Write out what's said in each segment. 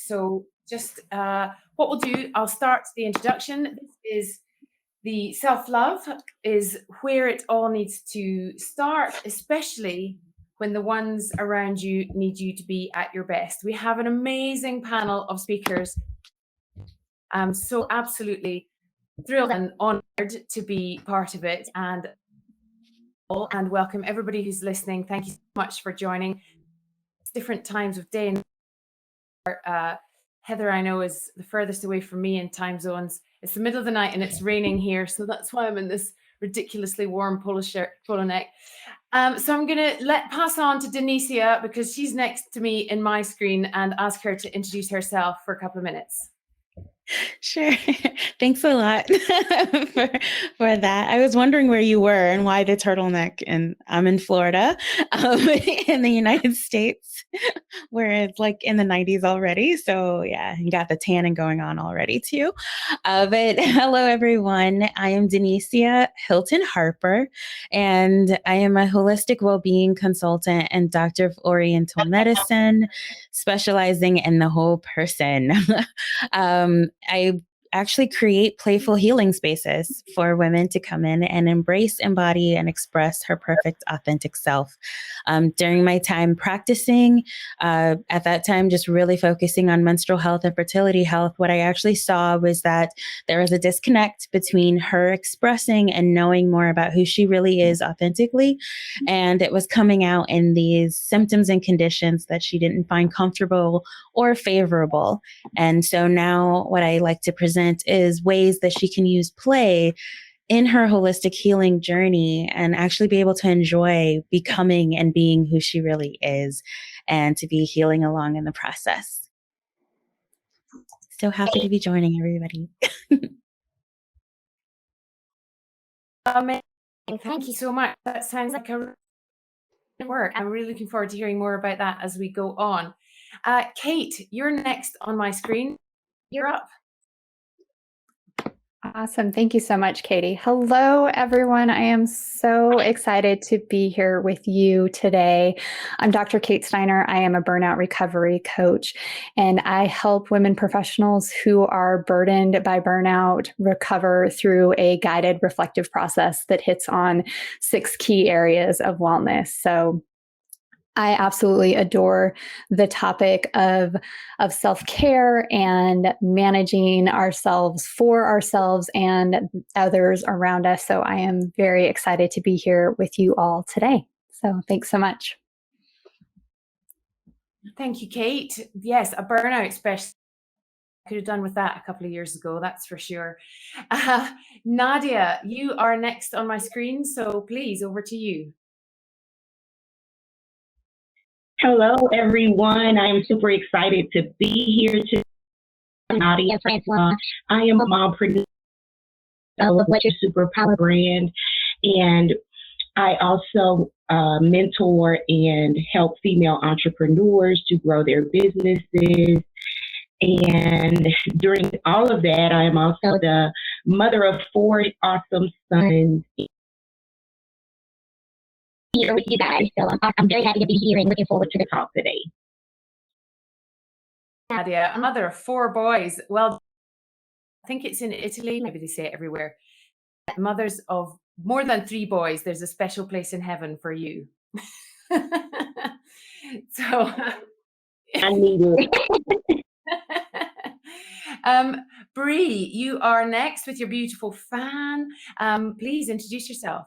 So just what we'll do, I'll start the introduction. This is the self-love is where it all needs to start, especially when the ones around you need you to be at your best. We have an amazing panel of speakers. I'm so absolutely thrilled and honored to be part of it, and welcome everybody who's listening. Thank you so much for joining. It's different times of day. Heather, I know, is the furthest away from me in time zones. It's the middle of the night and it's raining here, so that's why I'm in this ridiculously warm polo neck. So I'm going to pass on to Denicia because she's next to me in my screen, and ask her to introduce herself for a couple of minutes. Sure. Thanks a lot for that. I was wondering where you were and why the turtleneck. And I'm in Florida, in the United States, where it's like in the 90s already. So yeah, you got the tanning going on already too. But hello, everyone. I am Denicia Hilton Harper, and I am a holistic well-being consultant and doctor of Oriental medicine, specializing in the whole person. I actually create playful healing spaces for women to come in and embrace, embody, and express her perfect, authentic self. During my time practicing, at that time, just really focusing on menstrual health and fertility health, what I actually saw was that there was a disconnect between her expressing and knowing more about who she really is authentically. And it was coming out in these symptoms and conditions that she didn't find comfortable or favorable. And so now what I like to present is ways that she can use play in her holistic healing journey and actually be able to enjoy becoming and being who she really is, and to be healing along in the process. So happy to be joining everybody. Amazing. Thank you so much. That sounds like a work. I'm really looking forward to hearing more about that as we go on. Kate, you're next on my screen. You're up. Awesome. Thank you so much, Katie. Hello, everyone. I am so excited to be here with you today. I'm Dr. Kate Steiner. I am a burnout recovery coach, and I help women professionals who are burdened by burnout recover through a guided reflective process that hits on 6 key areas of wellness. So I absolutely adore the topic of self-care and managing ourselves for ourselves and others around us. So I am very excited to be here with you all today. So thanks so much. Thank you, Kate. Yes, a burnout specialist. I could have done with that a couple of years ago, that's for sure. Nadia, you are next on my screen, so please, over to you. Hello, everyone. I am super excited to be here today. Nadia Francois. I am a mompreneur of What Your Superpower brand, and I also mentor and help female entrepreneurs to grow their businesses. And during all of that, I am also the mother of 4 awesome sons. Here with you guys, so I'm very happy to be here and looking forward to the talk today. Nadia, a mother of 4 boys. Well, I think it's in Italy, maybe they say it everywhere. Mothers of more than 3 boys, there's a special place in heaven for you. So I need it. Bree, you are next with your beautiful fan. Please introduce yourself.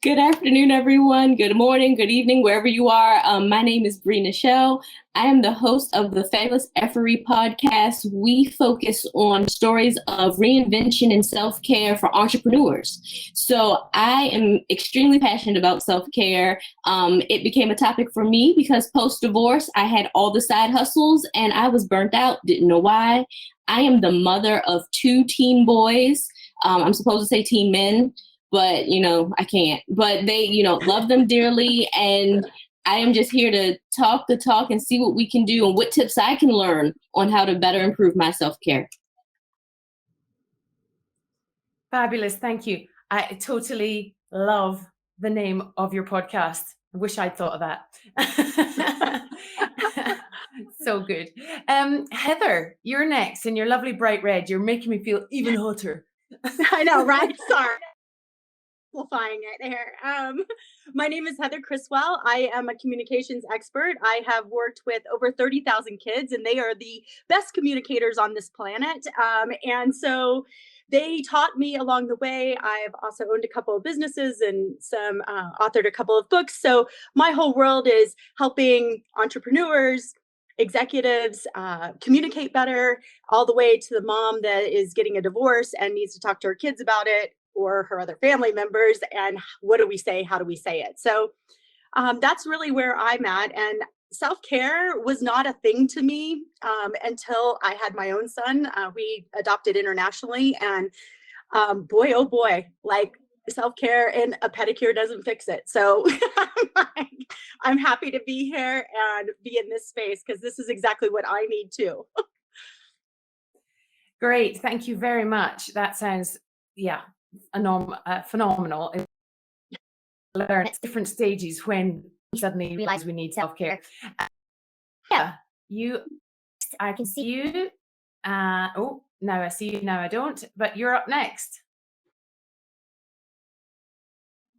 Good afternoon, everyone. Good morning, good evening, wherever you are. My name is Bree Nichelle. I am the host of the Fabulous Effery podcast. We focus on stories of reinvention and self-care for entrepreneurs. So I am extremely passionate about self-care. It became a topic for me because post-divorce, I had all the side hustles and I was burnt out, didn't know why. I am the mother of 2 teen boys. I'm supposed to say teen men, but, I can't. But they, love them dearly. And I am just here to talk the talk and see what we can do and what tips I can learn on how to better improve my self-care. Fabulous. Thank you. I totally love the name of your podcast. I wish I'd thought of that. So good. Heather, you're next, and you're lovely bright red. You're making me feel even hotter. I know, right? Sorry. Amplifying it here. My name is Heather Criswell. I am a communications expert. I have worked with over 30,000 kids, and they are the best communicators on this planet. And so they taught me along the way. I've also owned a couple of businesses and authored a couple of books. So my whole world is helping entrepreneurs, executives communicate better, all the way to the mom that is getting a divorce and needs to talk to her kids about it, or her other family members, and what do we say, how do we say it? So that's really where I'm at. And self-care was not a thing to me until I had my own son. We adopted internationally, and boy, oh boy, like self-care and a pedicure doesn't fix it. So I'm happy to be here and be in this space, because this is exactly what I need too. Great. Thank you very much. That sounds, phenomenal. Learn at different stages when we suddenly realize we need self-care. I can see you. Now I see you, now I don't, but you're up next.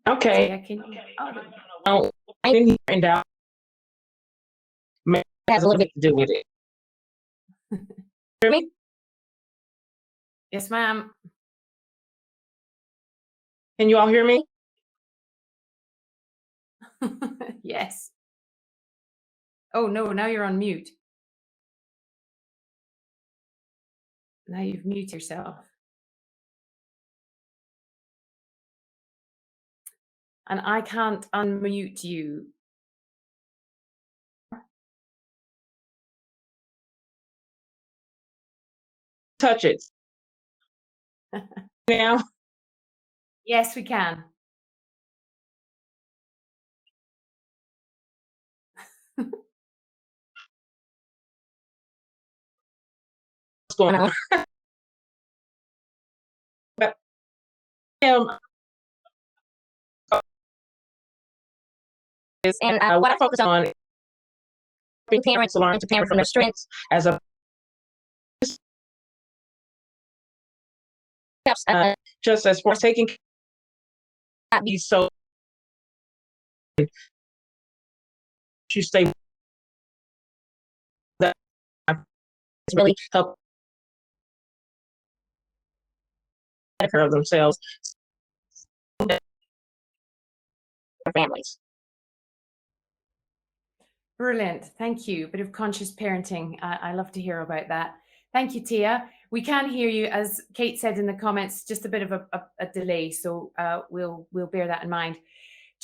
Okay. I didn't hear and out. Maybe it has a little bit to do with it. Hear me? Yes, ma'am. Can you all hear me? Yes. Oh no, now you're on mute. Now you've muted yourself. And I can't unmute you. Touch it. Now? Yes, we can. What's going on? But and what I focus on is helping parents learn to parent from their strengths as a just as far as taking not be so you stay that really help take care of themselves, their families. Brilliant. Thank you. Bit of conscious parenting. I love to hear about that. Thank you, Tia. We can hear you, as Kate said in the comments, just a bit of a delay. So we'll bear that in mind.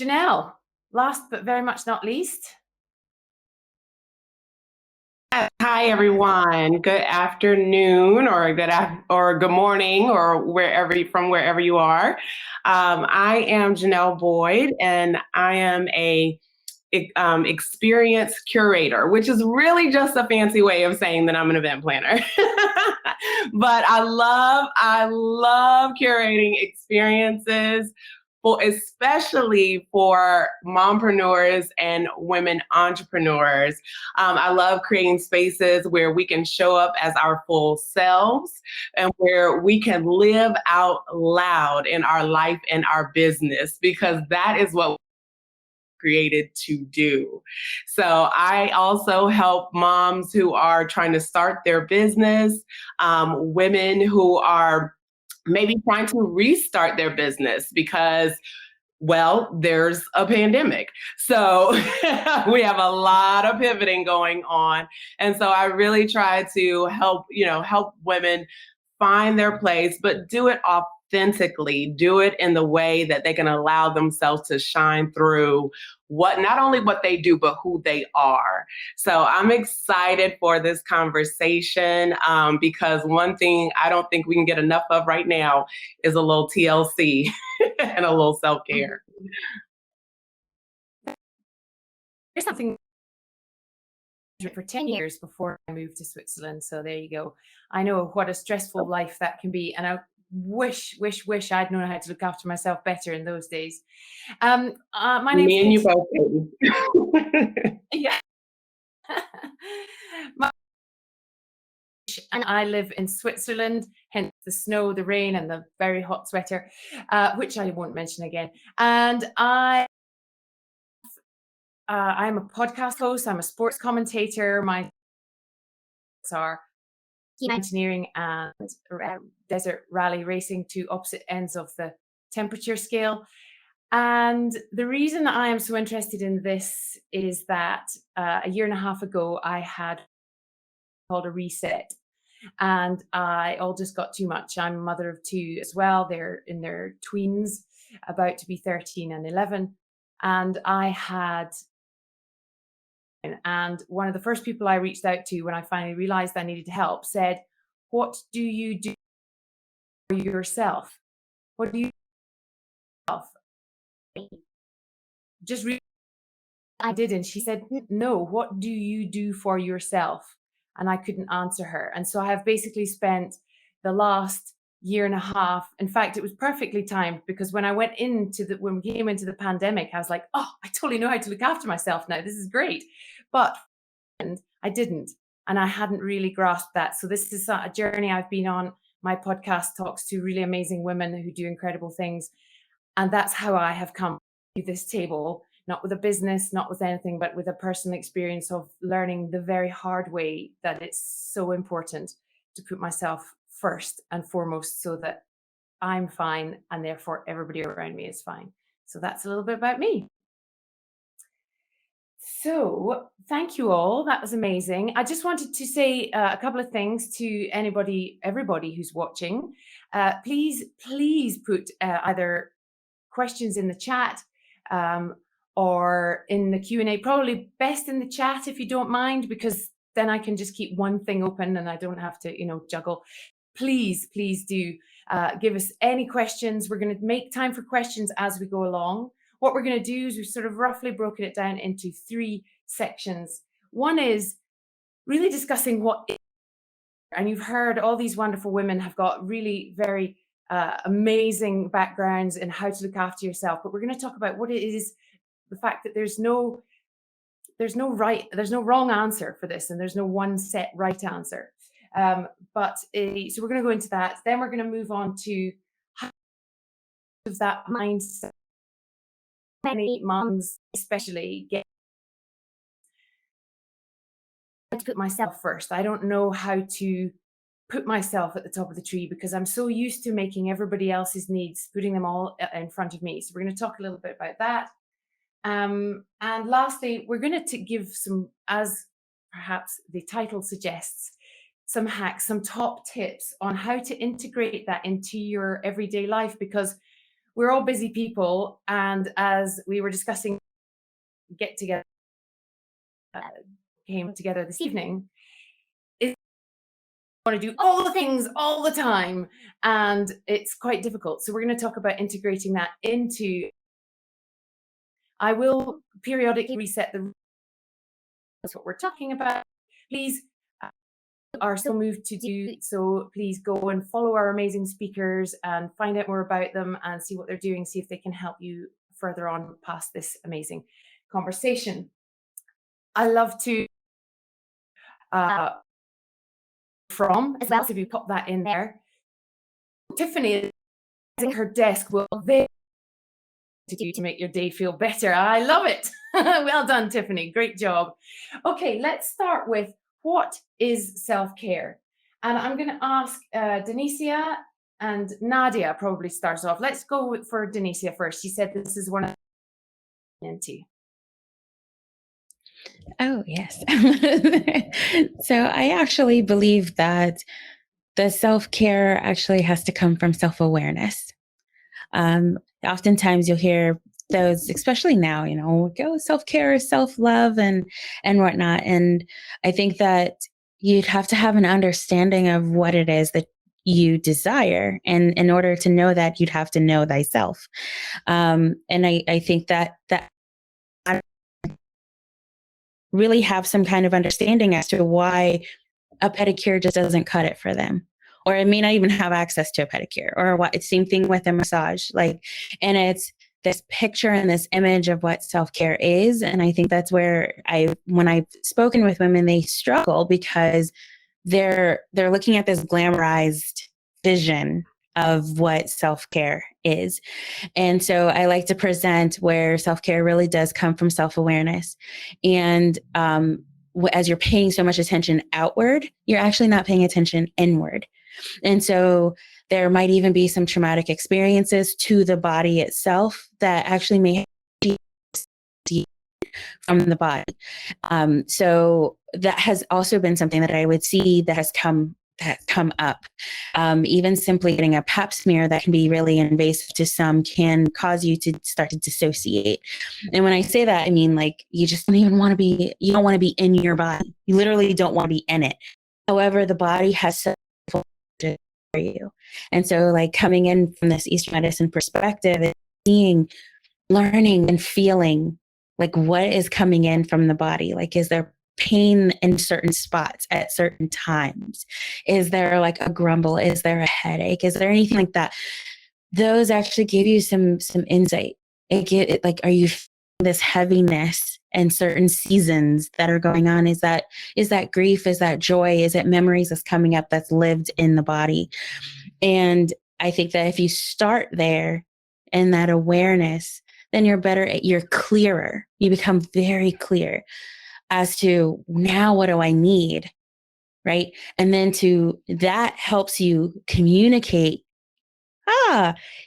Janelle, last but very much not least. Hi, everyone. Good afternoon, or good morning, or wherever you are. I am Janelle Boyd, and I am a experience curator, which is really just a fancy way of saying that I'm an event planner. But I love curating experiences, especially for mompreneurs and women entrepreneurs. I love creating spaces where we can show up as our full selves and where we can live out loud in our life and our business, because that is what created to do. So I also help moms who are trying to start their business, women who are maybe trying to restart their business because, well, there's a pandemic. So we have a lot of pivoting going on. And so I really try to help women find their place, but do it authentically, do it in the way that they can allow themselves to shine through not only what they do, but who they are. So I'm excited for this conversation because one thing I don't think we can get enough of right now is a little TLC and a little self-care. Here's something for 10 years before I moved to Switzerland. So there you go. I know what a stressful life that can be. And I wish I'd known how to look after myself better in those days. My name's Me and you both. Yeah. And I live in Switzerland, hence the snow, the rain, and the very hot sweater, which I won't mention again. And I'm a podcast host. I'm a sports commentator. My are engineering and desert rally racing, to opposite ends of the temperature scale. And the reason I am so interested in this is that a year and a half ago, I had called a reset. And I all just got too much. I'm a mother of two as well. They're in their tweens, about to be 13 and 11. And one of the first people I reached out to when I finally realized I needed help said, "What do you do for yourself? What do you do?" Just I did. And she said, "No, what do you do for yourself?" And I couldn't answer her. And so I have basically spent the last year and a half. In fact, it was perfectly timed, because when we came into the pandemic, I was like, oh, I totally know how to look after myself now. This is great. But I didn't. And I hadn't really grasped that. So this is a journey I've been on. My podcast talks to really amazing women who do incredible things. And that's how I have come to this table, not with a business, not with anything, but with a personal experience of learning the very hard way that it's so important to put myself first and foremost, so that I'm fine and therefore everybody around me is fine. So that's a little bit about me. So thank you all. That was amazing. I just wanted to say a couple of things to everybody who's watching. Please put either questions in the chat or in the Q&A. Probably best in the chat if you don't mind, because then I can just keep one thing open and I don't have to, juggle. Please do give us any questions. We're going to make time for questions as we go along. What we're going to do is we've sort of roughly broken it down into 3 sections. One is really discussing and you've heard all these wonderful women have got really very amazing backgrounds in how to look after yourself. But we're going to talk about what it is, the fact that there's no wrong answer for this, and there's no one set right answer. So we're going to go into that. Then we're going to move on to how that mindset. Many moms, especially, get to put myself first. I don't know how to put myself at the top of the tree, because I'm so used to making everybody else's needs, putting them all in front of me. So we're going to talk a little bit about that. And lastly, we're going to give some, as perhaps the title suggests, some hacks, some top tips on how to integrate that into your everyday life, because we're all busy people. And as we were discussing, came together this evening, want to do all the things all the time, and it's quite difficult. So we're going to talk about integrating that into. I will periodically reset that's what we're talking about. Please are so moved to do so. Please go and follow our amazing speakers and find out more about them and see what they're doing, see if they can help you further on past this amazing conversation. I love to from as well, so if you pop that in there. Tiffany, her desk will to do to make your day feel better. I love it. Well done, Tiffany. Great job. Okay, let's start with what is self-care? And I'm going to ask Denicia, and Nadia probably starts off. Let's go for Denicia first. She said this is one of into. Oh, yes. So I actually believe that the self-care actually has to come from self-awareness. Oftentimes you'll hear those, especially now, self-care is self-love and whatnot. And I think that you'd have to have an understanding of what it is that you desire. And in order to know that, you'd have to know thyself. And I think that really have some kind of understanding as to why a pedicure just doesn't cut it for them. Or it may not even have access to a pedicure, or what. It's same thing with a massage. And this picture and this image of what self-care is. And I think that's where when I've spoken with women, they struggle because they're looking at this glamorized vision of what self-care is. And so I like to present where self-care really does come from self-awareness. And as you're paying so much attention outward, you're actually not paying attention inward. And so there might even be some traumatic experiences to the body itself that actually may from the body. So that has also been something that I would see that has come up. Even simply getting a pap smear that can be really invasive to some can cause you to start to dissociate. And when I say that, I mean, like, you just don't even want to be, you don't want to be in your body. You literally don't want to be in it. However, the body has so for you. And so, like, coming in from this Eastern medicine perspective, is seeing, learning and feeling like what is coming in from the body. Like, is there pain in certain spots at certain times? Is there like a grumble? Is there a headache? Is there anything like that? Those actually give you some insight. Like, are you feeling this heaviness in certain seasons that are going on? Is that grief? Is that joy? Is it memories that's coming up that's lived in the body? And I think that if you start there in that awareness, then you're clearer. You become very clear as to, now what do I need, right? And then that helps you communicate,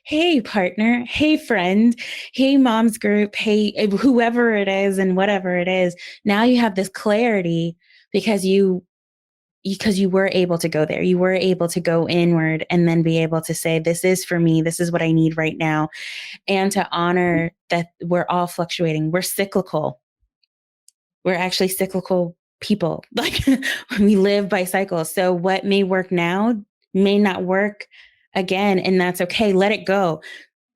hey partner, hey friend, hey mom's group, hey whoever it is and whatever it is. Now you have this clarity because you were able to go there. You were able to go inward and then be able to say, this is for me. This is what I need right now. And to honor that we're all fluctuating. We're cyclical. We're actually cyclical people. Like, we live by cycles. So what may work now may not work again. And that's okay. Let it go.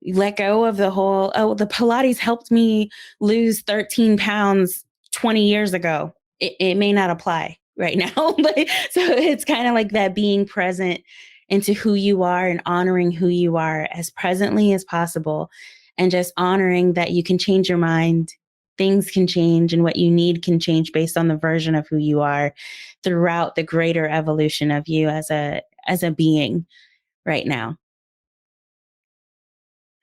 Let go of the whole, the Pilates helped me lose 13 pounds 20 years ago. It may not apply right now. But so it's kind of like that, being present into who you are and honoring who you are as presently as possible. And just honoring that you can change your mind. Things can change, and what you need can change based on the version of who you are throughout the greater evolution of you as a being right now.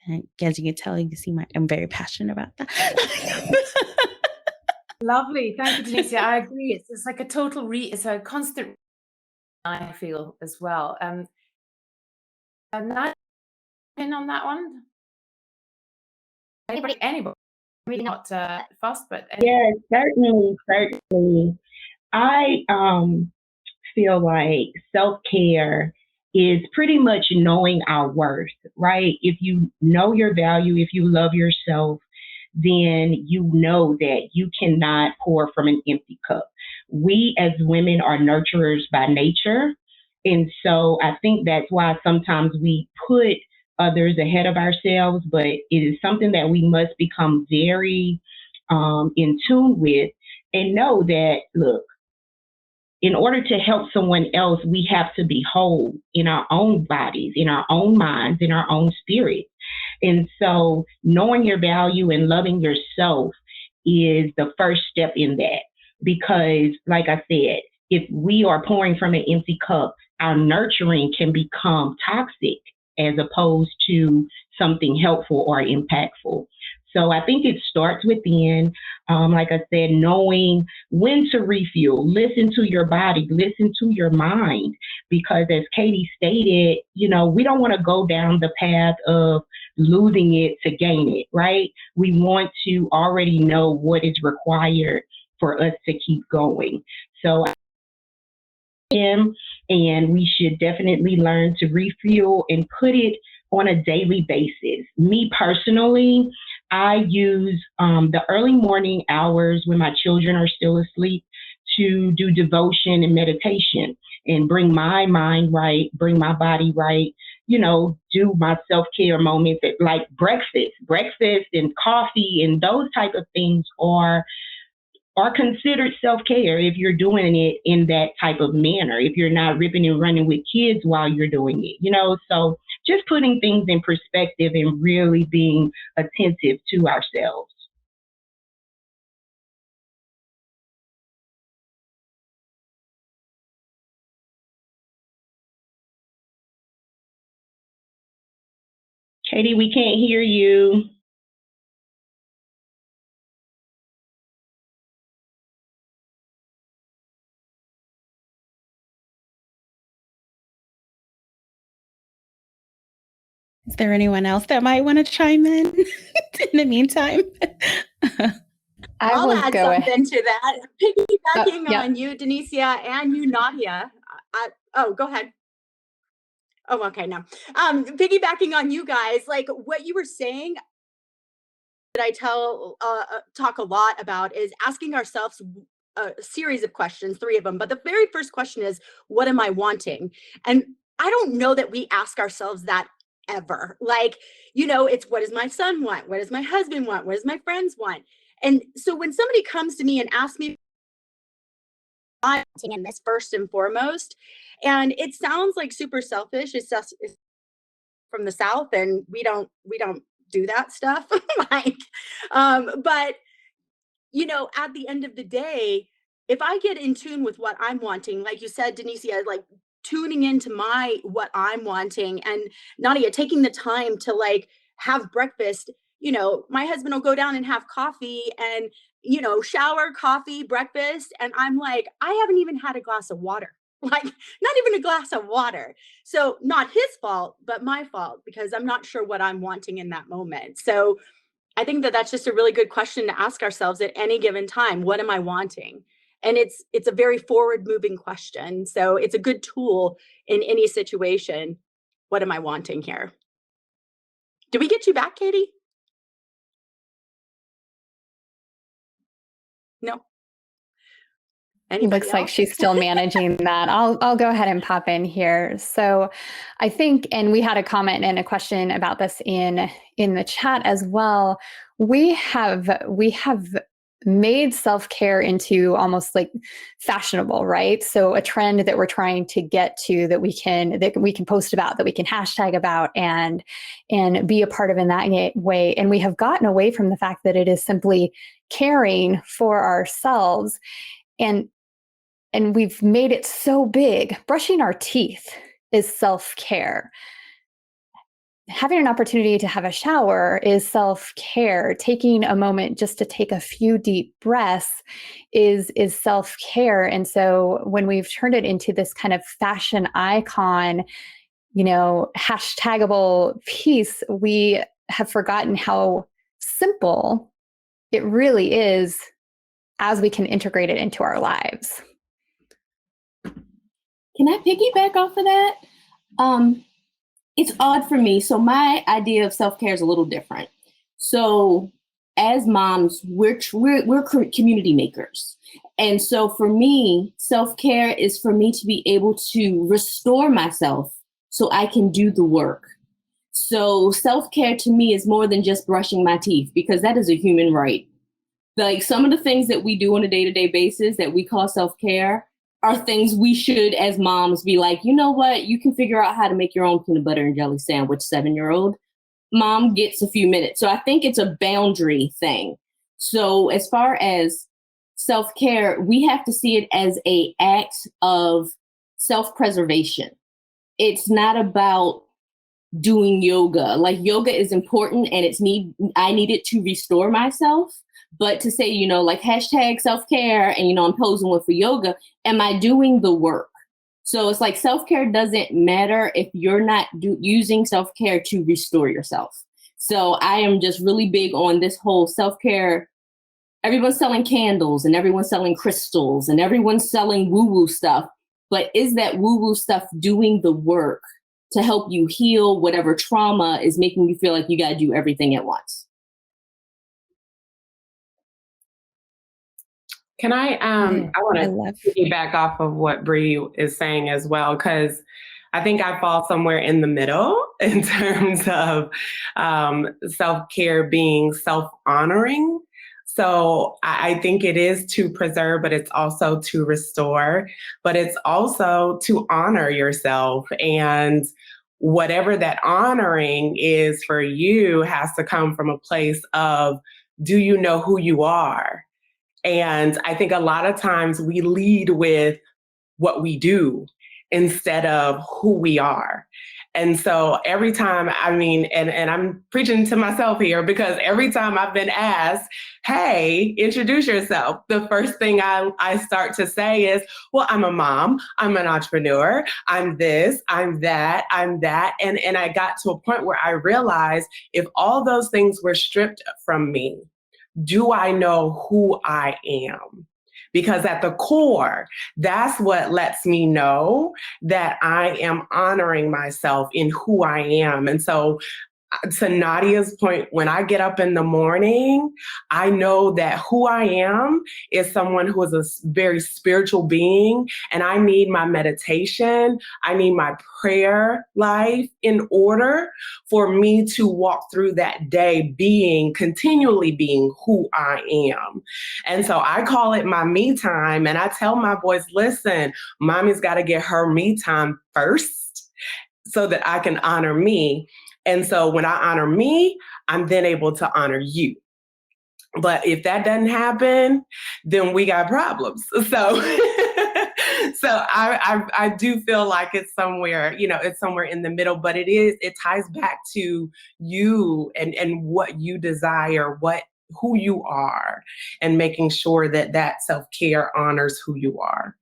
And as you can tell, you can see I'm very passionate about that. Lovely. Thank you, Denise. I agree. It's like a total it's a constant, I feel, as well. Not in on that one. Anybody. Really not fast, but yes, certainly. I feel like self-care is pretty much knowing our worth, right? If you know your value, if you love yourself, then you know that you cannot pour from an empty cup. We as women are nurturers by nature. And so I think that's why sometimes we put others ahead of ourselves, but it is something that we must become very in tune with and know that, look, in order to help someone else, we have to be whole in our own bodies, in our own minds, in our own spirits. And so knowing your value and loving yourself is the first step in that. Because, like I said, if we are pouring from an empty cup, our nurturing can become toxic as opposed to something helpful or impactful. So I think it starts within, like I said, knowing when to refuel, listen to your body, listen to your mind, because as Katie stated, we don't want to go down the path of losing it to gain it, right? We want to already know what is required for us to keep going. So and we should definitely learn to refuel and put it on a daily basis. Me personally, I use the early morning hours when my children are still asleep to do devotion and meditation and bring my mind right, bring my body right, do my self-care moments like breakfast and coffee and those type of things are considered self-care if you're doing it in that type of manner, if you're not ripping and running with kids while you're doing it, So just putting things in perspective and really being attentive to ourselves. Katie, we can't hear you. Is there anyone else that might want to chime in the meantime? I'll add something to that. Piggybacking on you, Denicia, and you, Nadia. Oh, go ahead. Oh, okay, no. Piggybacking on you guys, like what you were saying, that I talk a lot about is asking ourselves a series of questions, 3 of them. But the very first question is, what am I wanting? And I don't know that we ask ourselves that ever. Like, it's what does my son want? What does my husband want? What does my friends want? And so when somebody comes to me and asks me, I'm wanting this first and foremost, and it sounds like super selfish. It's from the South, and we don't do that stuff. Like, but at the end of the day, if I get in tune with what I'm wanting, like you said, Denicia, like tuning into what I'm wanting, and Nadia taking the time to like have breakfast. My husband will go down and have coffee and shower, coffee, breakfast, and I'm like, I haven't even had a glass of water. Like, not even a glass of water. So not his fault, but my fault, because I'm not sure what I'm wanting in that moment. So I think that that's just a really good question to ask ourselves at any given time. What am I wanting? And it's a very forward moving question. So it's a good tool in any situation. What am I wanting here? Did we get you back, Katie? No. Anybody Looks like she's still managing that. I'll go ahead and pop in here. So I think, and we had a comment and a question about this in the chat as well. We have made self-care into almost like fashionable, right? So a trend that we're trying to get to, that we can post about, that we can hashtag about, and be a part of in that way. And we have gotten away from the fact that it is simply caring for ourselves. And we've made it so big. Brushing our teeth is self-care. Having an opportunity to have a shower is self-care. Taking a moment just to take a few deep breaths is self-care. And so when we've turned it into this kind of fashion icon, hashtagable piece, we have forgotten how simple it really is as we can integrate it into our lives. Can I piggyback off of that? It's odd for me. So my idea of self-care is a little different. So as moms, we're community makers. And so for me, self-care is for me to be able to restore myself so I can do the work. So self-care to me is more than just brushing my teeth, because that is a human right. Like some of the things that we do on a day-to-day basis that we call self-care are things we should, as moms, be like, you know what? You can figure out how to make your own peanut butter and jelly sandwich, 7-year-old. Mom gets a few minutes. So I think it's a boundary thing. So as far as self-care, we have to see it as an act of self-preservation. It's not about doing yoga. Like yoga is important and I need it to restore myself. But to say, like hashtag self-care and, I'm posing one for yoga, am I doing the work? So it's like self-care doesn't matter if you're not using self-care to restore yourself. So I am just really big on this whole self-care. Everyone's selling candles and everyone's selling crystals and everyone's selling woo-woo stuff. But is that woo-woo stuff doing the work to help you heal whatever trauma is making you feel like you got to do everything at once? Can I want to piggyback off of what Bree is saying as well, because I think I fall somewhere in the middle in terms of self-care being self-honoring. So I think it is to preserve, but it's also to restore, but it's also to honor yourself. And whatever that honoring is for you has to come from a place of, do you know who you are? And I think a lot of times we lead with what we do instead of who we are. And so every time, and I'm preaching to myself here, because every time I've been asked, hey, introduce yourself, the first thing I start to say is, well, I'm a mom, I'm an entrepreneur, I'm this, I'm that, I'm that. And I got to a point where I realized if all those things were stripped from me, do I know who I am? Because at the core, that's what lets me know that I am honoring myself in who I am. And so, to Nadia's point, when I get up in the morning, I know that who I am is someone who is a very spiritual being, and I need my meditation, I need my prayer life in order for me to walk through that day continually being who I am. And so I call it my me time, and I tell my boys, listen, mommy's got to get her me time first so that I can honor me. And so when I honor me, I'm then able to honor you. But if that doesn't happen, then we got problems. So, so I do feel like it's somewhere in the middle, but it ties back to you and what you desire, who you are, and making sure that self-care honors who you are.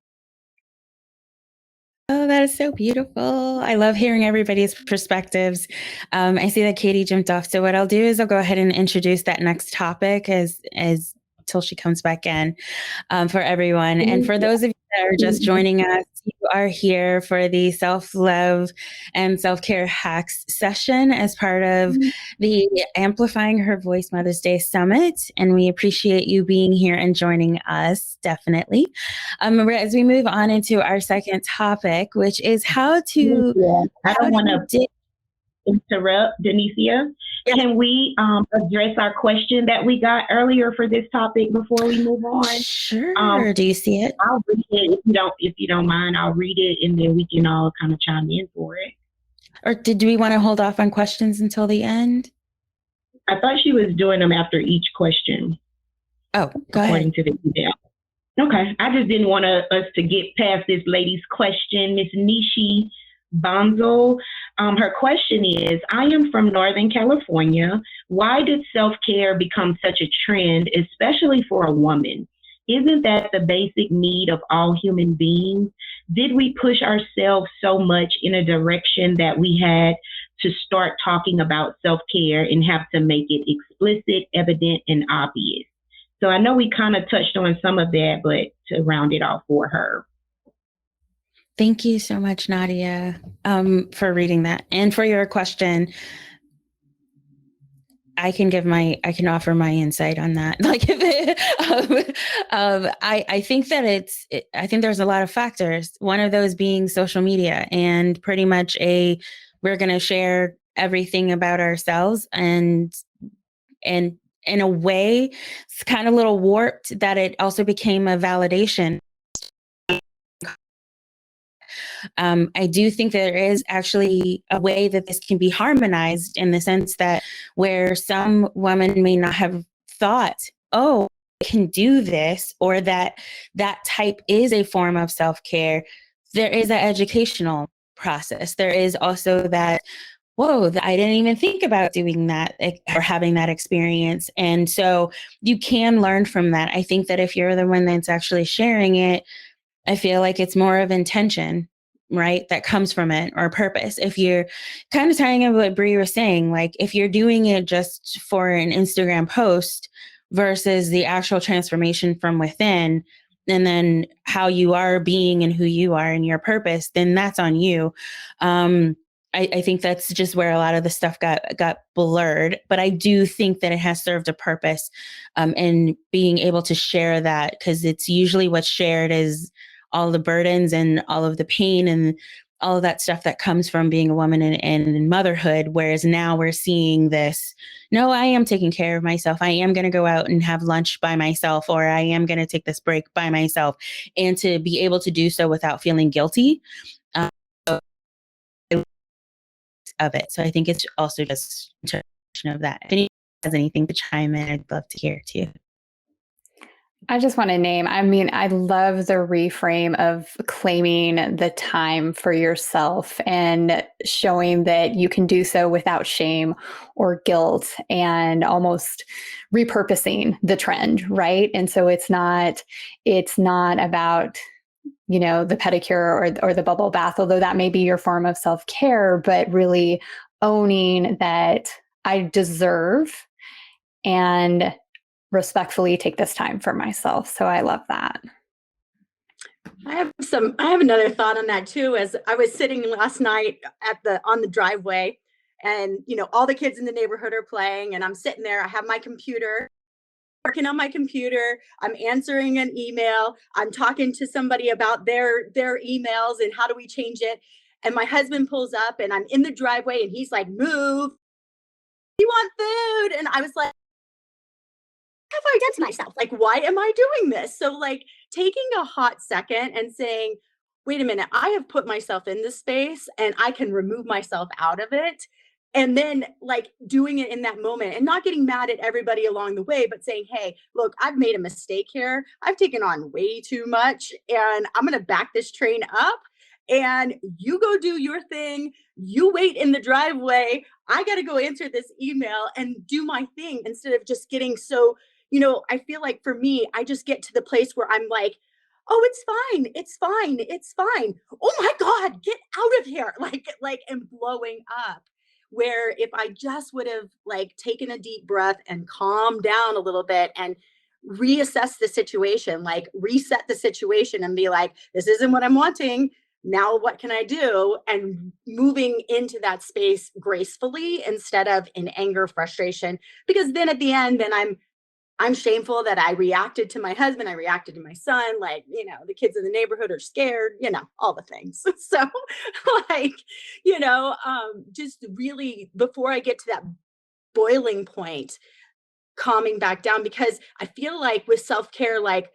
Oh, that is so beautiful. I love hearing everybody's perspectives. I see that Katie jumped off. So what I'll do is I'll go ahead and introduce that next topic as till she comes back in for everyone. And for those of you that are just joining us, you are here for the self-love and self-care hacks session as part of the Amplifying Her Voice Mother's Day Summit. And we appreciate you being here and joining us, definitely. As we move on into our second topic, which is how to... I don't want to interrupt, Denicia. Yeah. Can we address our question that we got earlier for this topic before we move on? Sure. Do you see it? I'll read it if you don't mind. I'll read it and then we can all kind of chime in for it. Or do we want to hold off on questions until the end? I thought she was doing them after each question. Oh, go according ahead. to the email. Okay. I just didn't want us to get past this lady's question. Miss Nishi Bonzo. Her question is, I am from Northern California. Why did self-care become such a trend, especially for a woman? Isn't that the basic need of all human beings? Did we push ourselves so much in a direction that we had to start talking about self-care and have to make it explicit, evident, and obvious? So I know we kind of touched on some of that, but to round it off for her. Thank you so much, Nadia, for reading that and for your question. I can offer my insight on that. I think that I think there's a lot of factors. One of those being social media and pretty much we're going to share everything about ourselves and in a way, it's kind of a little warped that it also became a validation. I do think there is actually a way that this can be harmonized in the sense that where some women may not have thought, oh, I can do this, or that type is a form of self-care, there is an educational process. There is also that, whoa, I didn't even think about doing that or having that experience. And so you can learn from that. I think that if you're the one that's actually sharing it, I feel like it's more of intention, right? That comes from it, or purpose. If you're kind of tying in what Bree was saying, like if you're doing it just for an Instagram post versus the actual transformation from within, and then how you are being and who you are and your purpose, then that's on you. I think that's just where a lot of the stuff got blurred, but I do think that it has served a purpose in being able to share that, because it's usually what's shared is all the burdens and all of the pain and all of that stuff that comes from being a woman and motherhood. Whereas now we're seeing this, no, I am taking care of myself. I am going to go out and have lunch by myself, or I am going to take this break by myself, and to be able to do so without feeling guilty. of it. So I think it's also just an interpretation of that. If anyone has anything to chime in, I'd love to hear too. I just want to name, I mean, I love the reframe of claiming the time for yourself and showing that you can do so without shame or guilt, and almost repurposing the trend, right? And so it's not about, you know, the pedicure or the bubble bath, although that may be your form of self-care, but really owning that I deserve and respectfully take this time for myself. So I love that. I have another thought on that too. As I was sitting last night on the driveway, and you know, all the kids in the neighborhood are playing, and I'm sitting there, I have my computer, working on my computer, I'm answering an email, I'm talking to somebody about their emails and how do we change it. And my husband pulls up, and I'm in the driveway, and he's like, "Move, you want food?" And I was like, have I done to myself? Like, why am I doing this? So like taking a hot second and saying, wait a minute, I have put myself in this space and I can remove myself out of it. And then like doing it in that moment and not getting mad at everybody along the way, but saying, hey, look, I've made a mistake here. I've taken on way too much, and I'm going to back this train up. And you go do your thing. You wait in the driveway. I got to go answer this email and do my thing, instead of just getting so, you know, I feel like for me, I just get to the place where I'm like, oh, it's fine. It's fine. It's fine. Oh my God, get out of here. Like, and blowing up. Where if I just would have like taken a deep breath and calmed down a little bit and reassess the situation, like reset the situation and be like, this isn't what I'm wanting. Now what can I do? And moving into that space gracefully instead of in anger, frustration, because then at the end, then I'm shameful that I reacted to my husband. I reacted to my son. Like, you know, the kids in the neighborhood are scared, you know, all the things. So like, you know, just really before I get to that boiling point, calming back down, because I feel like with self-care, like,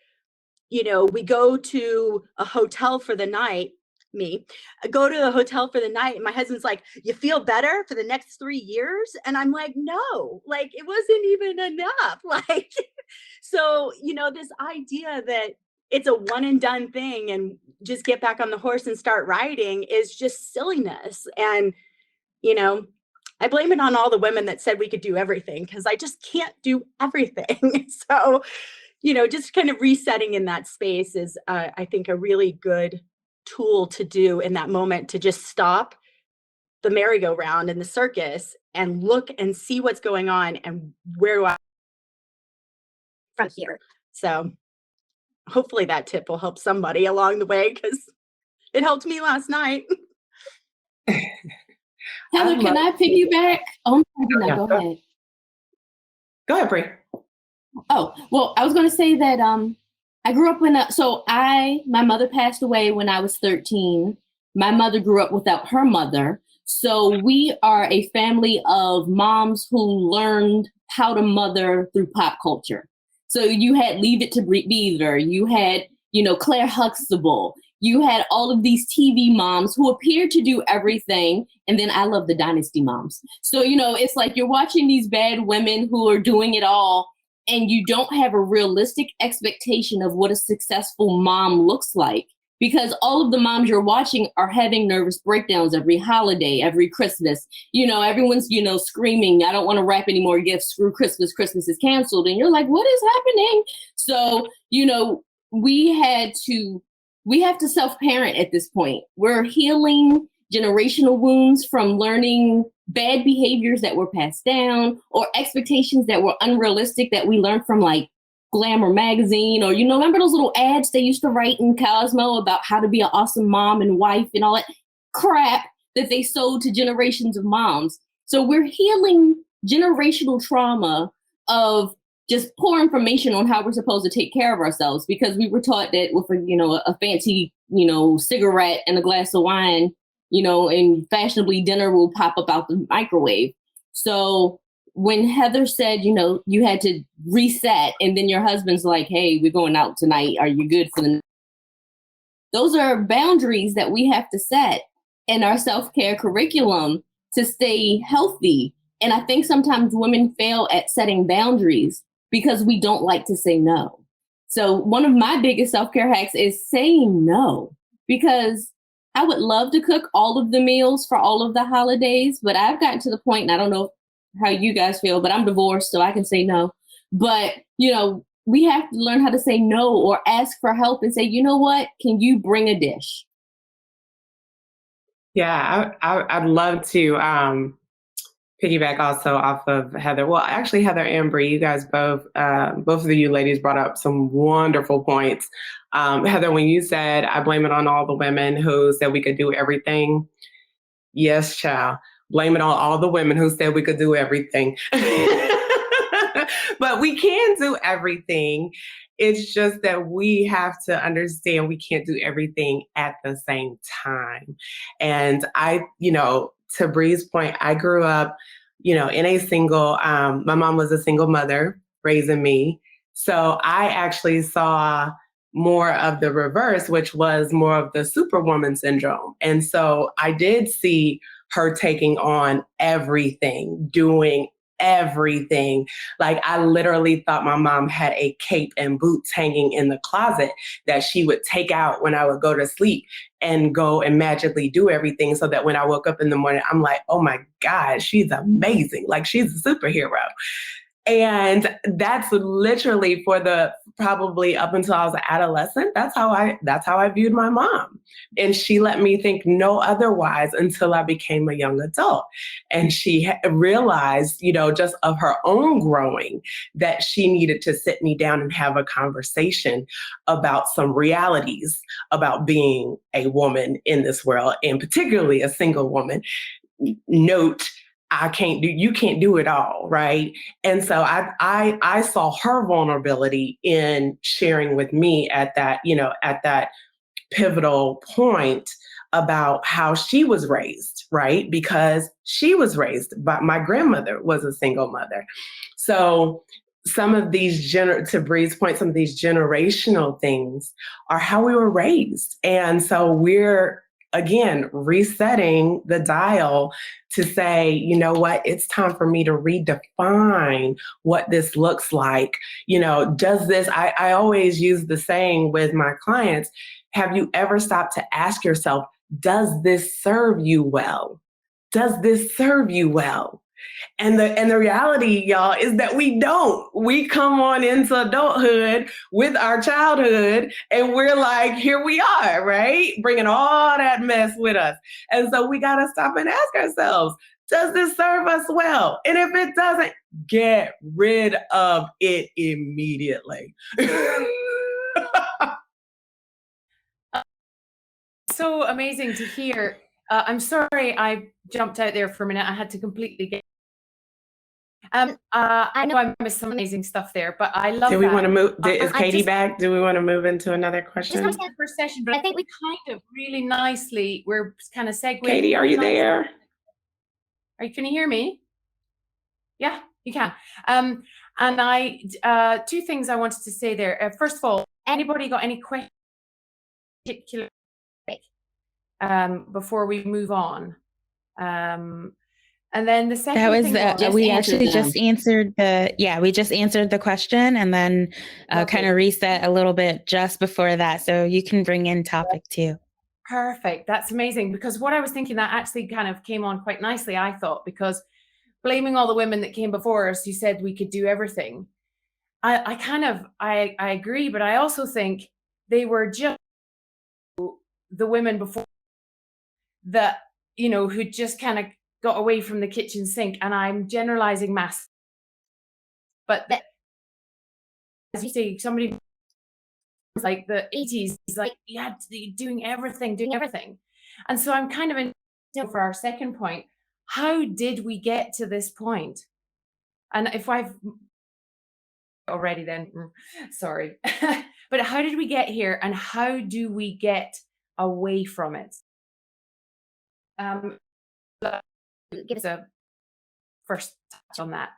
you know, we go to a hotel for the night. I go to the hotel for the night, and my husband's like, you feel better for the next 3 years? And I'm like, no, like it wasn't even enough. Like, so, you know, this idea that it's a one and done thing and just get back on the horse and start riding is just silliness. And, you know, I blame it on all the women that said we could do everything, because I just can't do everything. So, you know, just kind of resetting in that space is, I think, a really good tool to do in that moment, to just stop the merry-go-round in the circus and look and see what's going on and where do I from here. So hopefully that tip will help somebody along the way, because it helped me last night. Heather, can I piggyback? Oh, no, go ahead. Go ahead, Bree. Oh, well, I was going to say that I grew up my mother passed away when I was 13. My mother grew up without her mother. So we are a family of moms who learned how to mother through pop culture. So you had Leave It to Beaver, you had, you know, Claire Huxtable, you had all of these TV moms who appeared to do everything. And then I love the Dynasty moms. So, you know, it's like you're watching these bad women who are doing it all, and you don't have a realistic expectation of what a successful mom looks like, because all of the moms you're watching are having nervous breakdowns every holiday, every Christmas. You know, everyone's, you know, screaming, I don't want to wrap any more gifts. Screw Christmas. Christmas is canceled. And you're like, what is happening? So, you know, we have to self-parent at this point. We're healing generational wounds from learning bad behaviors that were passed down, or expectations that were unrealistic that we learned from like Glamour magazine, or, you know, remember those little ads they used to write in Cosmo about how to be an awesome mom and wife and all that crap that they sold to generations of moms. So we're healing generational trauma of just poor information on how we're supposed to take care of ourselves, because we were taught that with a fancy, you know, cigarette and a glass of wine, you know, and fashionably dinner will pop up out the microwave. So when Heather said, you know, you had to reset, and then your husband's like, hey, we're going out tonight. Are you good for the night? Those are boundaries that we have to set in our self-care curriculum to stay healthy. And I think sometimes women fail at setting boundaries because we don't like to say no. So one of my biggest self-care hacks is saying no, because I would love to cook all of the meals for all of the holidays, but I've gotten to the point, and I don't know how you guys feel, but I'm divorced, so I can say no. But, we have to learn how to say no or ask for help and say, you know what, can you bring a dish? Yeah, I'd love to piggyback also off of Heather. Well, actually, Heather and Bree, you guys both of you ladies brought up some wonderful points. Heather, when you said, I blame it on all the women who said we could do everything. Yes, child. Blame it on all the women who said we could do everything. But we can do everything. It's just that we have to understand we can't do everything at the same time. And to Bree's point, I grew up, in a single, my mom was a single mother raising me. So I actually saw more of the reverse, which was more of the superwoman syndrome. And so I did see her taking on everything, doing everything. Like, I literally thought my mom had a cape and boots hanging in the closet that she would take out when I would go to sleep and go and magically do everything, so that when I woke up in the morning, I'm like, oh my God, she's amazing. Like, she's a superhero. And that's literally probably up until I was an adolescent. That's how I viewed my mom. And she let me think no otherwise until I became a young adult. And she realized, just of her own growing, that she needed to sit me down and have a conversation about some realities about being a woman in this world, and particularly a single woman. Note, you can't do it all, right? And so I saw her vulnerability in sharing with me at that pivotal point about how she was raised, right? Because she was raised, but my grandmother was a single mother. So some of these, to Bree's point, some of these generational things are how we were raised. And so we're, again, resetting the dial to say, you know what, it's time for me to redefine what this looks like. Does this, I always use the saying with my clients, have you ever stopped to ask yourself, does this serve you well? Does this serve you well? And the reality, y'all, is that we don't. We come on into adulthood with our childhood, and we're like, here we are, right? Bringing all that mess with us. And so we got to stop and ask ourselves, does this serve us well? And if it doesn't, get rid of it immediately. So amazing to hear. I'm sorry I jumped out there for a minute. I had to completely get. I know I missed some amazing stuff there, but I love. Do we want to move? Is I Katie back? Do we want to move into another question? Just our first session, but I think we kind of really nicely, we're kind of segueing. Katie, are you there? Can you hear me? Yeah, you can. And two things I wanted to say there. First of all, anybody got any questions before we move on? And then the second thing we actually just answered the question, and then kind of reset a little bit just before that. So you can bring in topic 2. Perfect. That's amazing, because what I was thinking, that actually kind of came on quite nicely, I thought, because blaming all the women that came before us who said we could do everything. I agree, but I also think they were just the women before that, who just kind of got away from the kitchen sink, and I'm generalizing mass. But as you say, somebody like the 80s, like, you had to be doing everything. And so I'm kind of in for our second point. How did we get to this point? And if I've already, then sorry. But how did we get here, and how do we get away from it? Give us a first touch on that.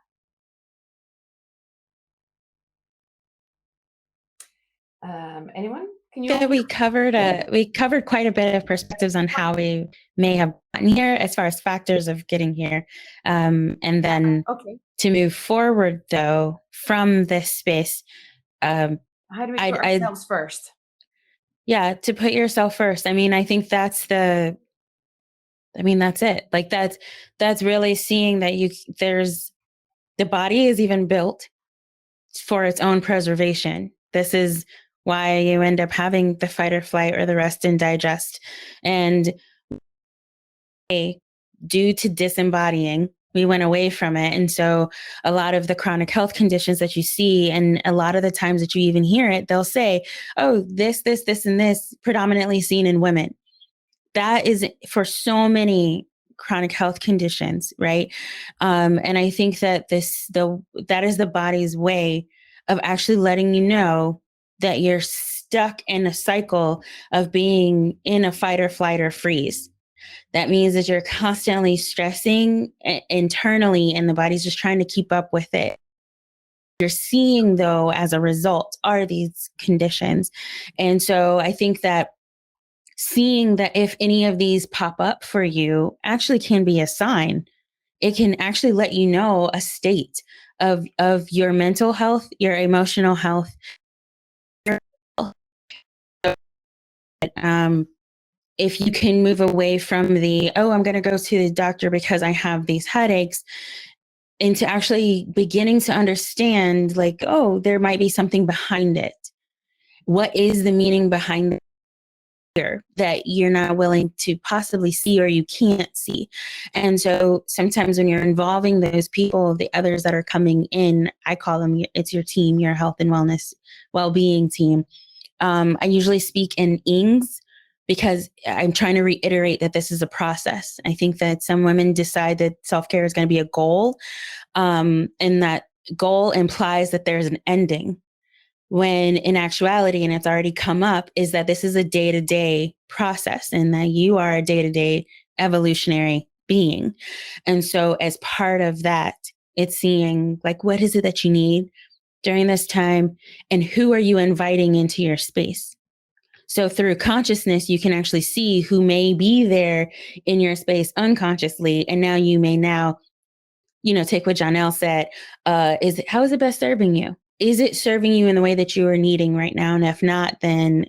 Anyone? Can you? Yeah, we covered quite a bit of perspectives on how we may have gotten here as far as factors of getting here. And then Okay. to move forward, though, from this space, How do we put ourselves first? yeah, to put yourself first. I mean, I think that's it. Like that's really seeing that the body is even built for its own preservation. This is why you end up having the fight or flight or the rest and digest. And due to disembodying, we went away from it. And so a lot of the chronic health conditions that you see, and a lot of the times that you even hear it, they'll say, oh, this, and this, predominantly seen in women. That is for so many chronic health conditions, right? And I think that that is the body's way of actually letting you know that you're stuck in a cycle of being in a fight or flight or freeze. That means that you're constantly stressing internally, and the body's just trying to keep up with it. You're seeing, though, as a result, are these conditions. And so I think that seeing that if any of these pop up for you actually can be a sign. It can actually let you know a state of your mental health, your emotional health. If you can move away from I'm going to go to the doctor because I have these headaches, into actually beginning to understand, like, oh, there might be something behind it. What is the meaning behind it that you're not willing to possibly see or you can't see? And so sometimes when you're involving those people, the others that are coming in, I call them, it's your team, your health and wellness, well-being team. I usually speak in ings because I'm trying to reiterate that this is a process. I think that some women decide that self-care is going to be a goal, and that goal implies that there's an ending. When in actuality, and it's already come up, is that this is a day-to-day process and that you are a day-to-day evolutionary being. And so as part of that, it's seeing, like, what is it that you need during this time and who are you inviting into your space? So through consciousness, you can actually see who may be there in your space unconsciously. And now you may take what Janelle said. How is it best serving you? Is it serving you in the way that you are needing right now? And if not, then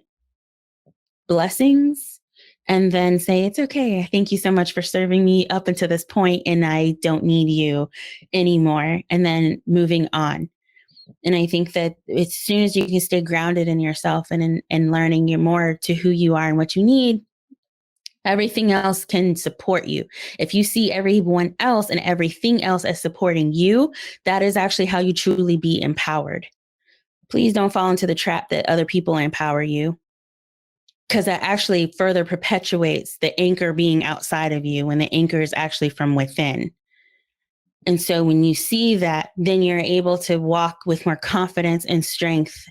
blessings. And then say, it's okay. Thank you so much for serving me up until this point, and I don't need you anymore. And then moving on. And I think that as soon as you can stay grounded in yourself and learning more to who you are and what you need, everything else can support you. If you see everyone else and everything else as supporting you, that is actually how you truly be empowered. Please don't fall into the trap that other people empower you, because that actually further perpetuates the anchor being outside of you when the anchor is actually from within. And so when you see that, then you're able to walk with more confidence and strength,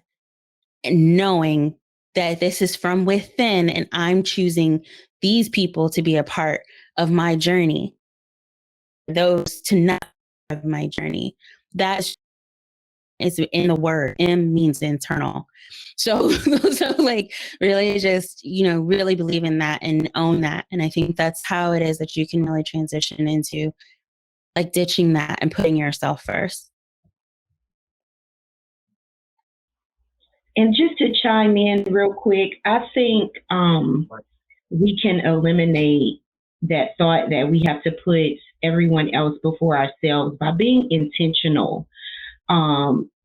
and knowing that this is from within and I'm choosing these people to be a part of my journey, those to not of my journey. That is in the word. M means internal. So like really just, really believe in that and own that. And I think that's how it is that you can really transition into like ditching that and putting yourself first. And just to chime in real quick, I think we can eliminate that thought that we have to put everyone else before ourselves by being intentional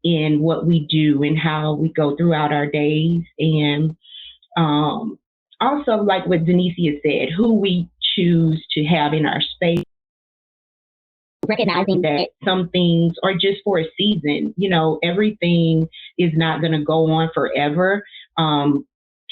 in what we do and how we go throughout our days. And also, like what Denicia said, who we choose to have in our space. Recognizing that some things are just for a season. Everything is not going to go on forever.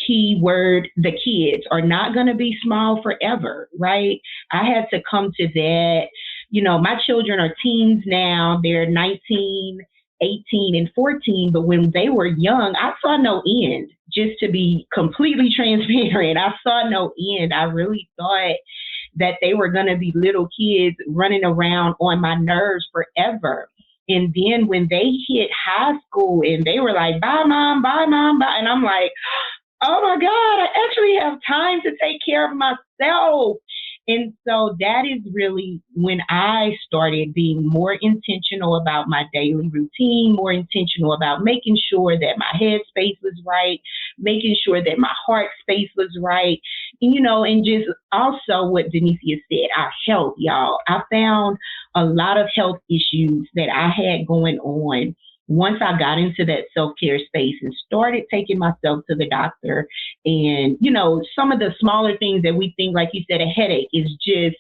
Keyword, the kids are not going to be small forever, right? I had to come to that. My children are teens now. They're 19, 18, and 14. But when they were young, I saw no end. Just to be completely transparent, I saw no end. I really thought that they were going to be little kids running around on my nerves forever. And then when they hit high school and they were like, bye, mom, bye. And I'm like, oh my God, I actually have time to take care of myself. And so that is really when I started being more intentional about my daily routine, more intentional about making sure that my head space was right, making sure that my heart space was right. And, and just also what Denicia said, our health, y'all. I found a lot of health issues that I had going on once I got into that self-care space and started taking myself to the doctor. And, some of the smaller things that we think, like you said, a headache is just,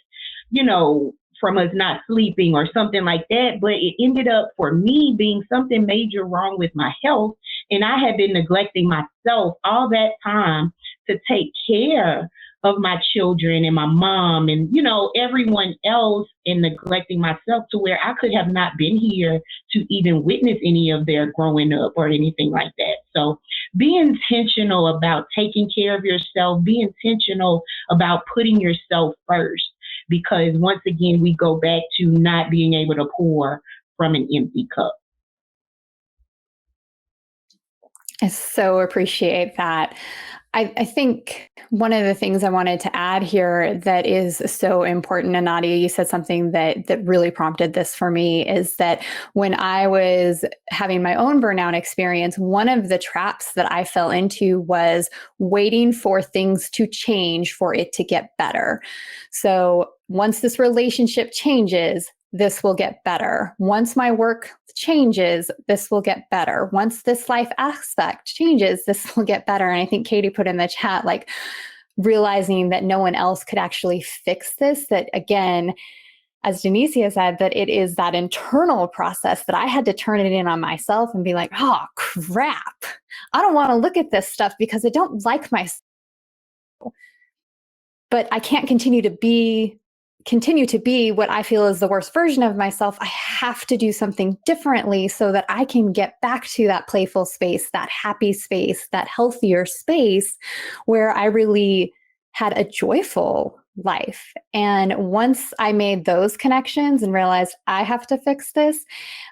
from us not sleeping or something like that. But it ended up for me being something major wrong with my health. And I had been neglecting myself all that time to take care of my children and my mom and, everyone else, and neglecting myself to where I could have not been here to even witness any of their growing up or anything like that. So be intentional about taking care of yourself. Be intentional about putting yourself first, because once again, we go back to not being able to pour from an empty cup. I so appreciate that. I think one of the things I wanted to add here that is so important, and Nadia, you said something that really prompted this for me, is that when I was having my own burnout experience, one of the traps that I fell into was waiting for things to change for it to get better. So once this relationship changes, this will get better. Once my work changes, this will get better. Once this life aspect changes, this will get better. And I think Katie put in the chat, like, realizing that no one else could actually fix this, that again, as Denicia said, that it is that internal process that I had to turn it in on myself and be like, oh crap, I don't want to look at this stuff because I don't like myself. But I can't continue to be what I feel is the worst version of myself. I have to do something differently so that I can get back to that playful space, that happy space, that healthier space where I really had a joyful life. And once I made those connections and realized I have to fix this,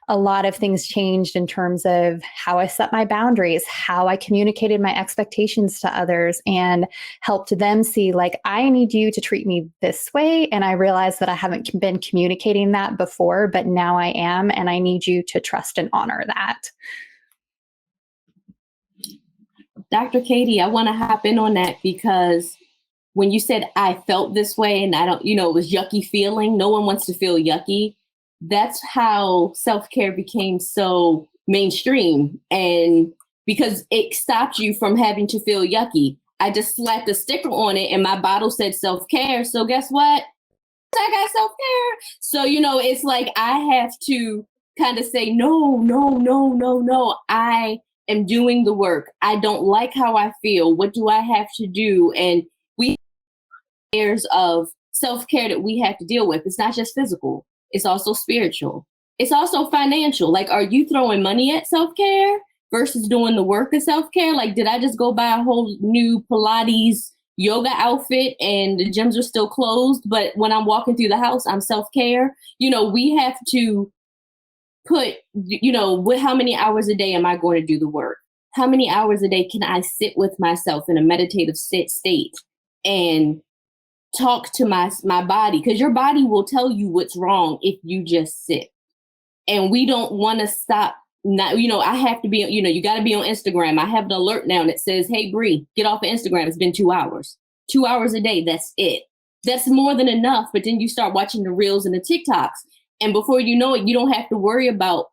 a lot of things changed in terms of how I set my boundaries, how I communicated my expectations to others, and helped them see, like, I need you to treat me this way. And I realized that I haven't been communicating that before, but now I am, and I need you to trust and honor that. Dr. Katie, I want to hop in on that, because when you said I felt this way and I don't, it was yucky feeling. No one wants to feel yucky. That's how self-care became so mainstream, and because it stopped you from having to feel yucky. I just slapped a sticker on it and my bottle said self-care. So guess what? I got self-care. So, it's like I have to kind of say, no. I am doing the work. I don't like how I feel. What do I have to do? And we have layers of self-care that we have to deal with. It's not just physical. It's also spiritual. It's also financial. Like, are you throwing money at self-care versus doing the work of self-care? Like, did I just go buy a whole new Pilates yoga outfit and the gyms are still closed, but when I'm walking through the house, I'm self-care? We have to put, how many hours a day am I going to do the work? How many hours a day can I sit with myself in a meditative state and talk to my body? Because your body will tell you what's wrong if you just sit. And we don't want to stop. I have to be, you got to be on Instagram. I have an alert now that says, hey, Bree, get off of Instagram. It's been 2 hours. 2 hours a day. That's it. That's more than enough. But then you start watching the reels and the TikToks. And before you know it, you don't have to worry about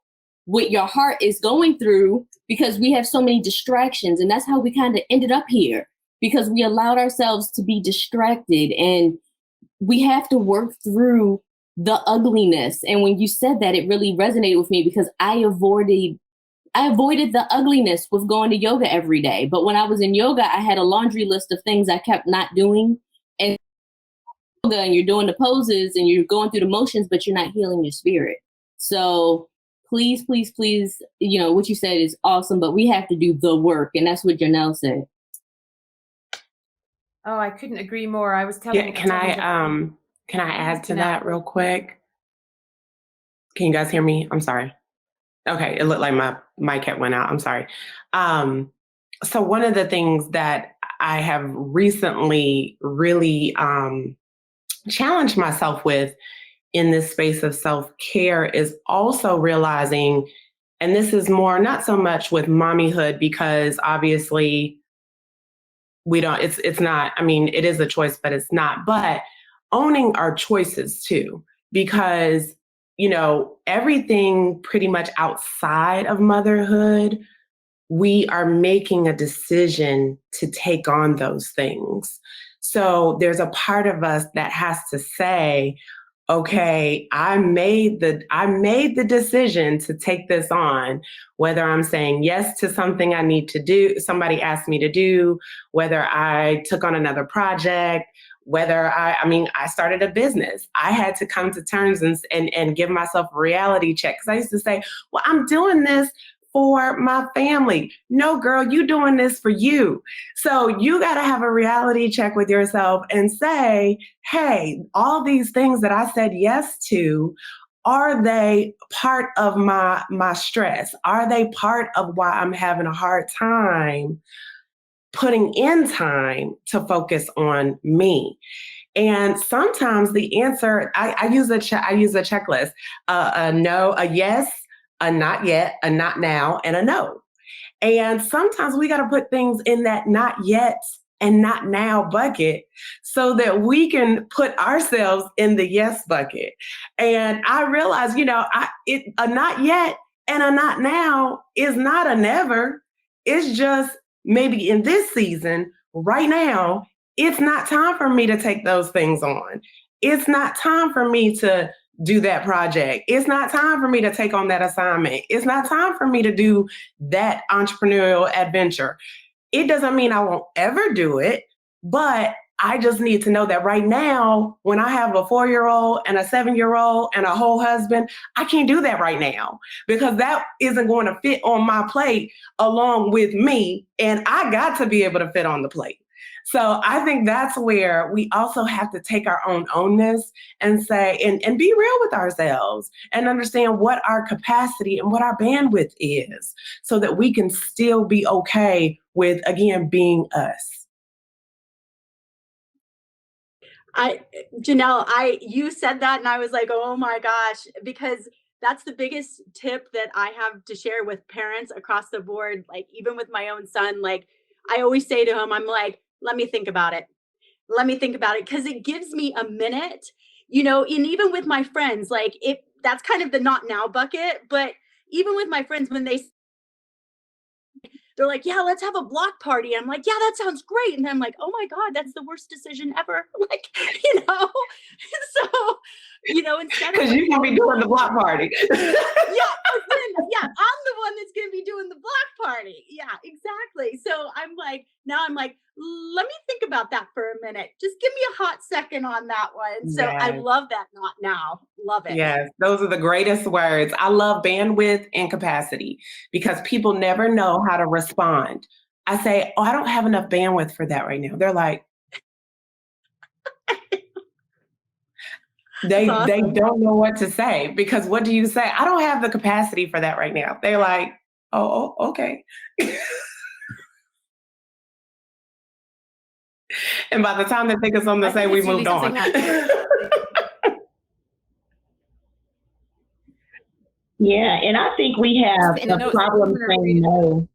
what your heart is going through, because we have so many distractions. And that's how we kind of ended up here, because we allowed ourselves to be distracted, and we have to work through the ugliness. And when you said that, it really resonated with me, because I avoided the ugliness with going to yoga every day. But when I was in yoga, I had a laundry list of things I kept not doing. And you're doing the poses and you're going through the motions, but you're not healing your spirit. So please, what you said is awesome, but we have to do the work. And that's what Janelle said. Oh, I couldn't agree more. I was telling. Yeah, can I add to that real quick? Can you guys hear me? I'm sorry. Okay, it looked like my mic had went out. I'm sorry. so one of the things that I have recently really challenged myself with in this space of self-care is also realizing, and this is more not so much with mommyhood, because obviously we don't, it's not, I mean, it is a choice, but it's not, but owning our choices too, because, you know, everything pretty much outside of motherhood, we are making a decision to take on those things. So there's a part of us that has to say, okay, I made the decision to take this on, whether I'm saying yes to something I need to do, somebody asked me to do, whether I took on another project, whether I started a business. I had to come to terms and give myself a reality check, because I used to say, well, I'm doing this for my family. No, girl, you doing this for you. So you got to have a reality check with yourself and say, hey, all these things that I said yes to, are they part of my stress? Are they part of why I'm having a hard time putting in time to focus on me? And sometimes the answer, I use a checklist: a no, a yes, a not yet, a not now, and a no. And sometimes we got to put things in that not yet and not now bucket so that we can put ourselves in the yes bucket. And I realize, you know, a not yet and a not now is not a never. It's just maybe in this season, right now, it's not time for me to take those things on. It's not time for me to do that project. It's not time for me to take on that assignment. It's not time for me to do that entrepreneurial adventure. It doesn't mean I won't ever do it, but I just need to know that right now, when I have a 4-year-old and a 7-year-old and a whole husband, I can't do that right now, because that isn't going to fit on my plate along with me. And I got to be able to fit on the plate. So I think that's where we also have to take our own ownness and say, and be real with ourselves and understand what our capacity and what our bandwidth is, so that we can still be okay with, again, being us. Janelle, you said that and I was like, oh my gosh, because that's the biggest tip that I have to share with parents across the board. Like, even with my own son, like, I always say to him, I'm like, let me think about it. Let me think about it. Cause it gives me a minute, you know, and even with my friends, like, that's kind of the not now bucket. But even with my friends, when they're like, yeah, let's have a block party. I'm like, yeah, that sounds great. And I'm like, oh my God, that's the worst decision ever. Like, you know, so, you know, instead of Because like, you can be doing the block party. yeah, I'm the one that's going to be doing the block party. Yeah, exactly. So I'm like, let me think about that for a minute. Just give me a hot second on that one. So I Yes. love that. Not now. Love it. Yes, those are the greatest words. I love bandwidth and capacity, because people never know how to respond. I say, oh, I don't have enough bandwidth for that right now. They're like, they don't know what to say, because what do you say? I don't have the capacity for that right now. They're like, oh okay. And by the time they think of something to say, we moved on. Yeah, and I think we have a problem saying no.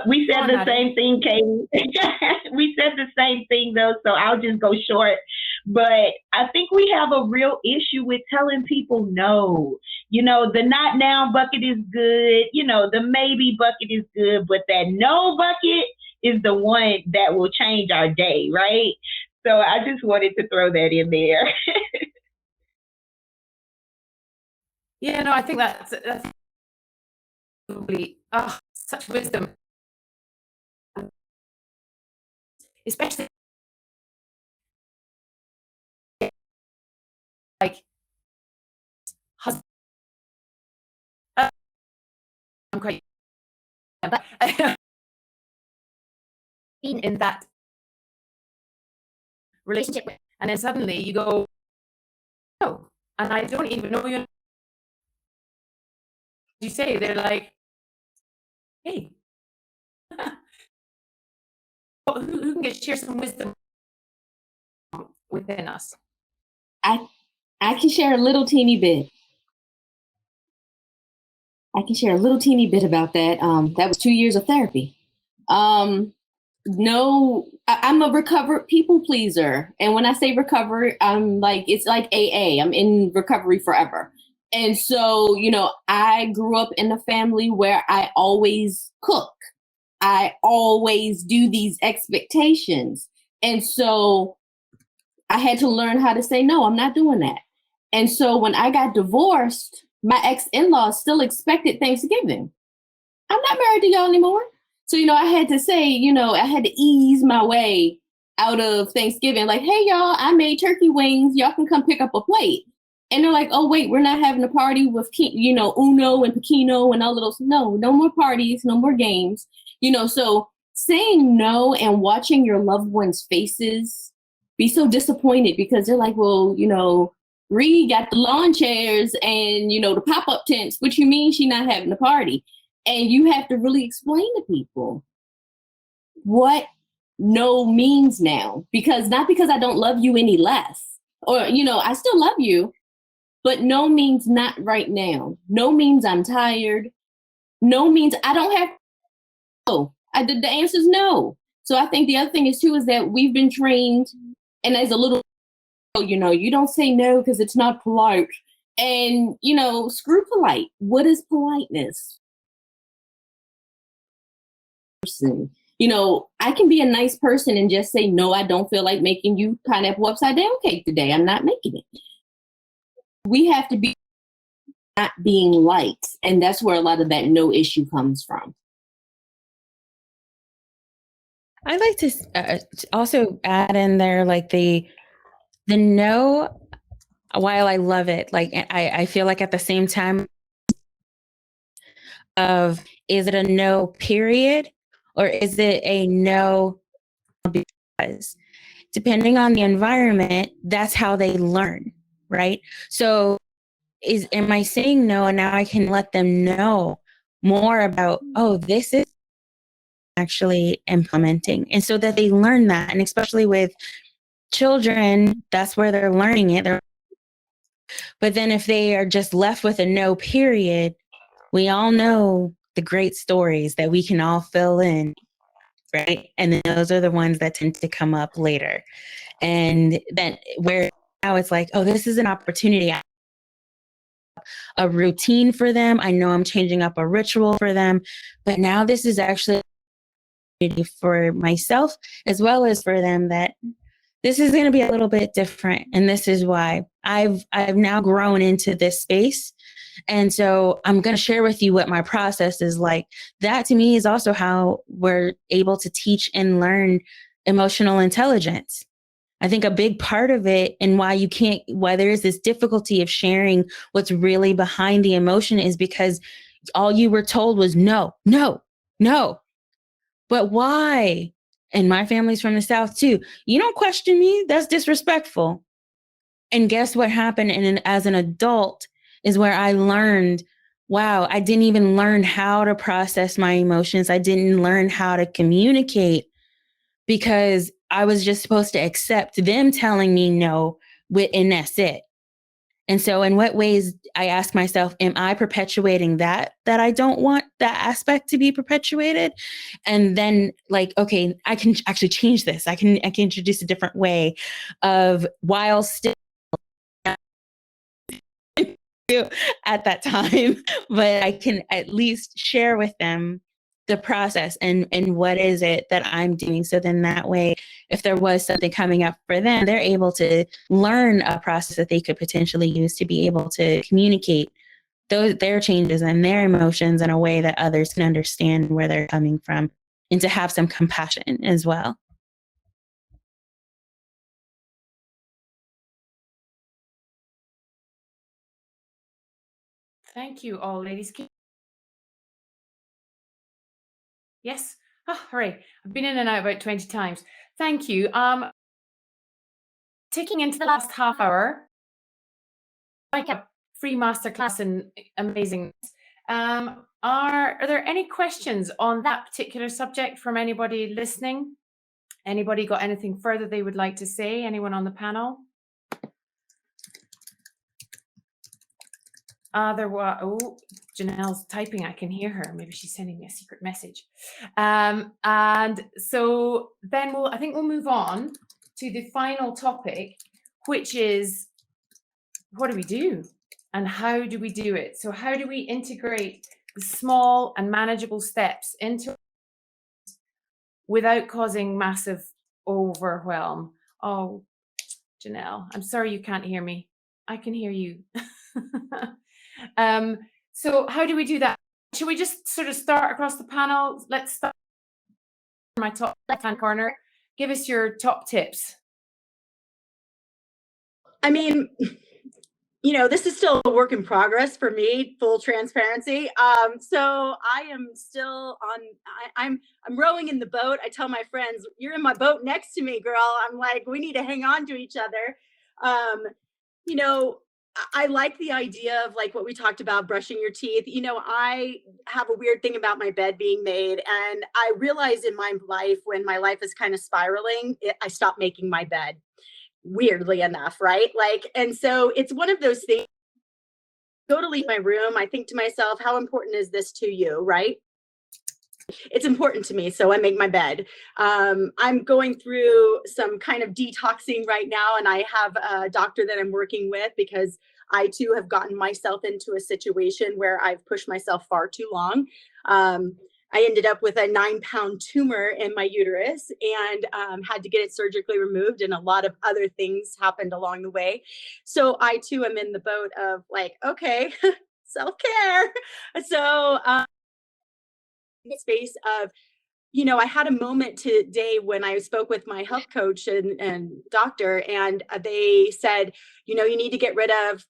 We said the same thing, Katie. We said the same thing, though, so I'll just go short. But I think we have a real issue with telling people no. You know, the not now bucket is good. You know, the maybe bucket is good. But that no bucket is the one that will change our day, right? So I just wanted to throw that in there. Yeah, no, I think that's probably such wisdom, especially like husband. I'm quite, but in that relationship, and then suddenly you go, oh, and I don't even know you. You say they're like, hey, Who can share some wisdom within us? I can share a little teeny bit. I can share a little teeny bit about that. That was 2 years of therapy. No, I'm a recovered people pleaser. And when I say recover, I'm like, it's like AA. I'm in recovery forever. And so, I grew up in a family where I always cook. I always do these expectations. And so I had to learn how to say, no, I'm not doing that. And so when I got divorced, my ex-in-laws still expected Thanksgiving. I'm not married to y'all anymore. So, I had to say, I had to ease my way out of Thanksgiving. Like, hey, y'all, I made turkey wings. Y'all can come pick up a plate. And they're like, oh, wait, we're not having a party with, Uno and Pekino and all of those. No more parties, no more games. So saying no and watching your loved ones' faces be so disappointed because they're like, well, Ree got the lawn chairs and, the pop-up tents. What you mean she not having a party? And you have to really explain to people what no means now. Not because I don't love you any less. Or, I still love you. But no means not right now. No means I'm tired. No means I don't have. No. The answer is no. So I think the other thing is that we've been trained, and as a little, you don't say no because it's not polite. And, screw polite. What is politeness? I can be a nice person and just say, no, I don't feel like making you pineapple upside down cake today. I'm not making it. We have to be not being liked. And that's where a lot of that no issue comes from. I'd like to also add in there, like the no, while I love it, like I feel like at the same time is it a no period or is it a no because depending on the environment, that's how they learn, right? So am I saying no and now I can let them know more about, oh, this is actually implementing, and so that they learn that. And especially with children, that's where they're learning it. But then if they are just left with a no period, we all know the great stories that we can all fill in, right? And then those are the ones that tend to come up later. And then where now it's like, oh, this is an opportunity, a routine for them. I know I'm changing up a ritual for them, but now this is actually for myself as well as for them, that this is going to be a little bit different. And this is why I've now grown into this space. And so I'm going to share with you what my process is like. That to me is also how we're able to teach and learn emotional intelligence. I think a big part of it and why there is this difficulty of sharing what's really behind the emotion is because all you were told was no, no, no. But why? And my family's from the South too. You don't question me. That's disrespectful. And guess what happened? And as an adult is where I learned, wow, I didn't even learn how to process my emotions. I didn't learn how to communicate because I was just supposed to accept them telling me no, and that's it. And so in what ways, I ask myself, am I perpetuating that I don't want that aspect to be perpetuated? And then like, okay, I can actually change this. I can introduce a different way of while still at that time, but I can at least share with them the process and what is it that I'm doing. So then that way, if there was something coming up for them, they're able to learn a process that they could potentially use to be able to communicate their changes and their emotions in a way that others can understand where they're coming from and to have some compassion as well. Thank you all, ladies. Yes. Oh, hooray. I've been in and out about 20 times. Thank you. Taking into the last half hour, like a free masterclass in amazing. Are there any questions on that particular subject from anybody listening? Anybody got anything further they would like to say? Anyone on the panel? Oh, Janelle's typing. I can hear her. Maybe she's sending me a secret message. And so then I think we'll move on to the final topic, which is, what do we do and how do we do it? So how do we integrate the small and manageable steps into without causing massive overwhelm? Oh, Janelle, I'm sorry you can't hear me. I can hear you. So how do we do that? Should we just sort of start across the panel? Let's start in my top left-hand corner. Give us your top tips. I mean, this is still a work in progress for me, full transparency. So I am still I'm rowing in the boat. I tell my friends, you're in my boat next to me, girl. I'm like, we need to hang on to each other. I like the idea of like what we talked about, brushing your teeth. I have a weird thing about my bed being made. And I realized in my life, when my life is kind of spiraling, I stopped making my bed, weirdly enough, right? And so it's one of those things. Go to leave my room, I think to myself, how important is this to you, right? It's important to me, so I make my bed. I'm going through some kind of detoxing right now, and I have a doctor that I'm working with because I too have gotten myself into a situation where I've pushed myself far too long. I ended up with a 9-pound tumor in my uterus and had to get it surgically removed, and a lot of other things happened along the way. So I too am in the boat of like, okay, self-care. So the space of, I had a moment today when I spoke with my health coach and doctor, and they said, you need to get rid of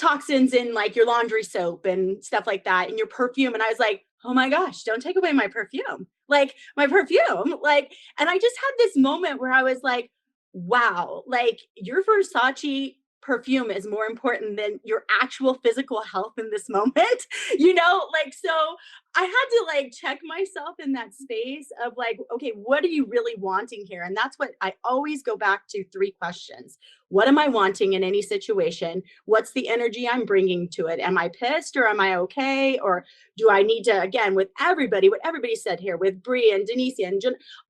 toxins in like your laundry soap and stuff like that, and your perfume. And I was like, oh my gosh, don't take away my perfume. Like my perfume, and I just had this moment where I was like, wow, like your Versace perfume is more important than your actual physical health in this moment, so I had to like check myself in that space of like, okay, what are you really wanting here? And that's what I always go back to, 3 questions. What am I wanting in any situation? What's the energy I'm bringing to it? Am I pissed or am I okay? Or do I need to, again, with everybody, what everybody said here with Bree and Denise and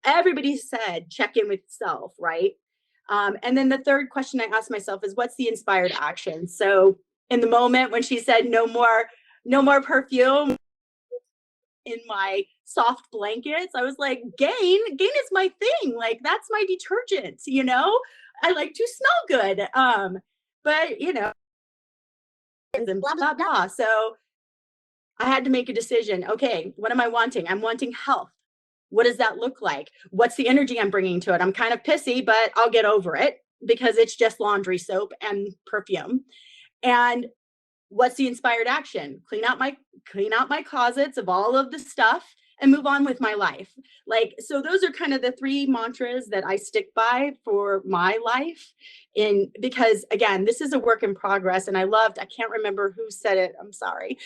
everybody said, check in with self, right? And then the third question I asked myself is, what's the inspired action? So in the moment when she said no more perfume in my soft blankets, I was like, Gain is my thing. Like that's my detergent, I like to smell good. But and blah, blah, blah. So I had to make a decision. Okay, what am I wanting? I'm wanting health. What does that look like? What's the energy I'm bringing to it? I'm kind of pissy, but I'll get over it because it's just laundry soap and perfume. And what's the inspired action? Clean out my closets of all of the stuff and move on with my life. So those are kind of the 3 mantras that I stick by for my life. Because again, this is a work in progress. And I can't remember who said it, I'm sorry,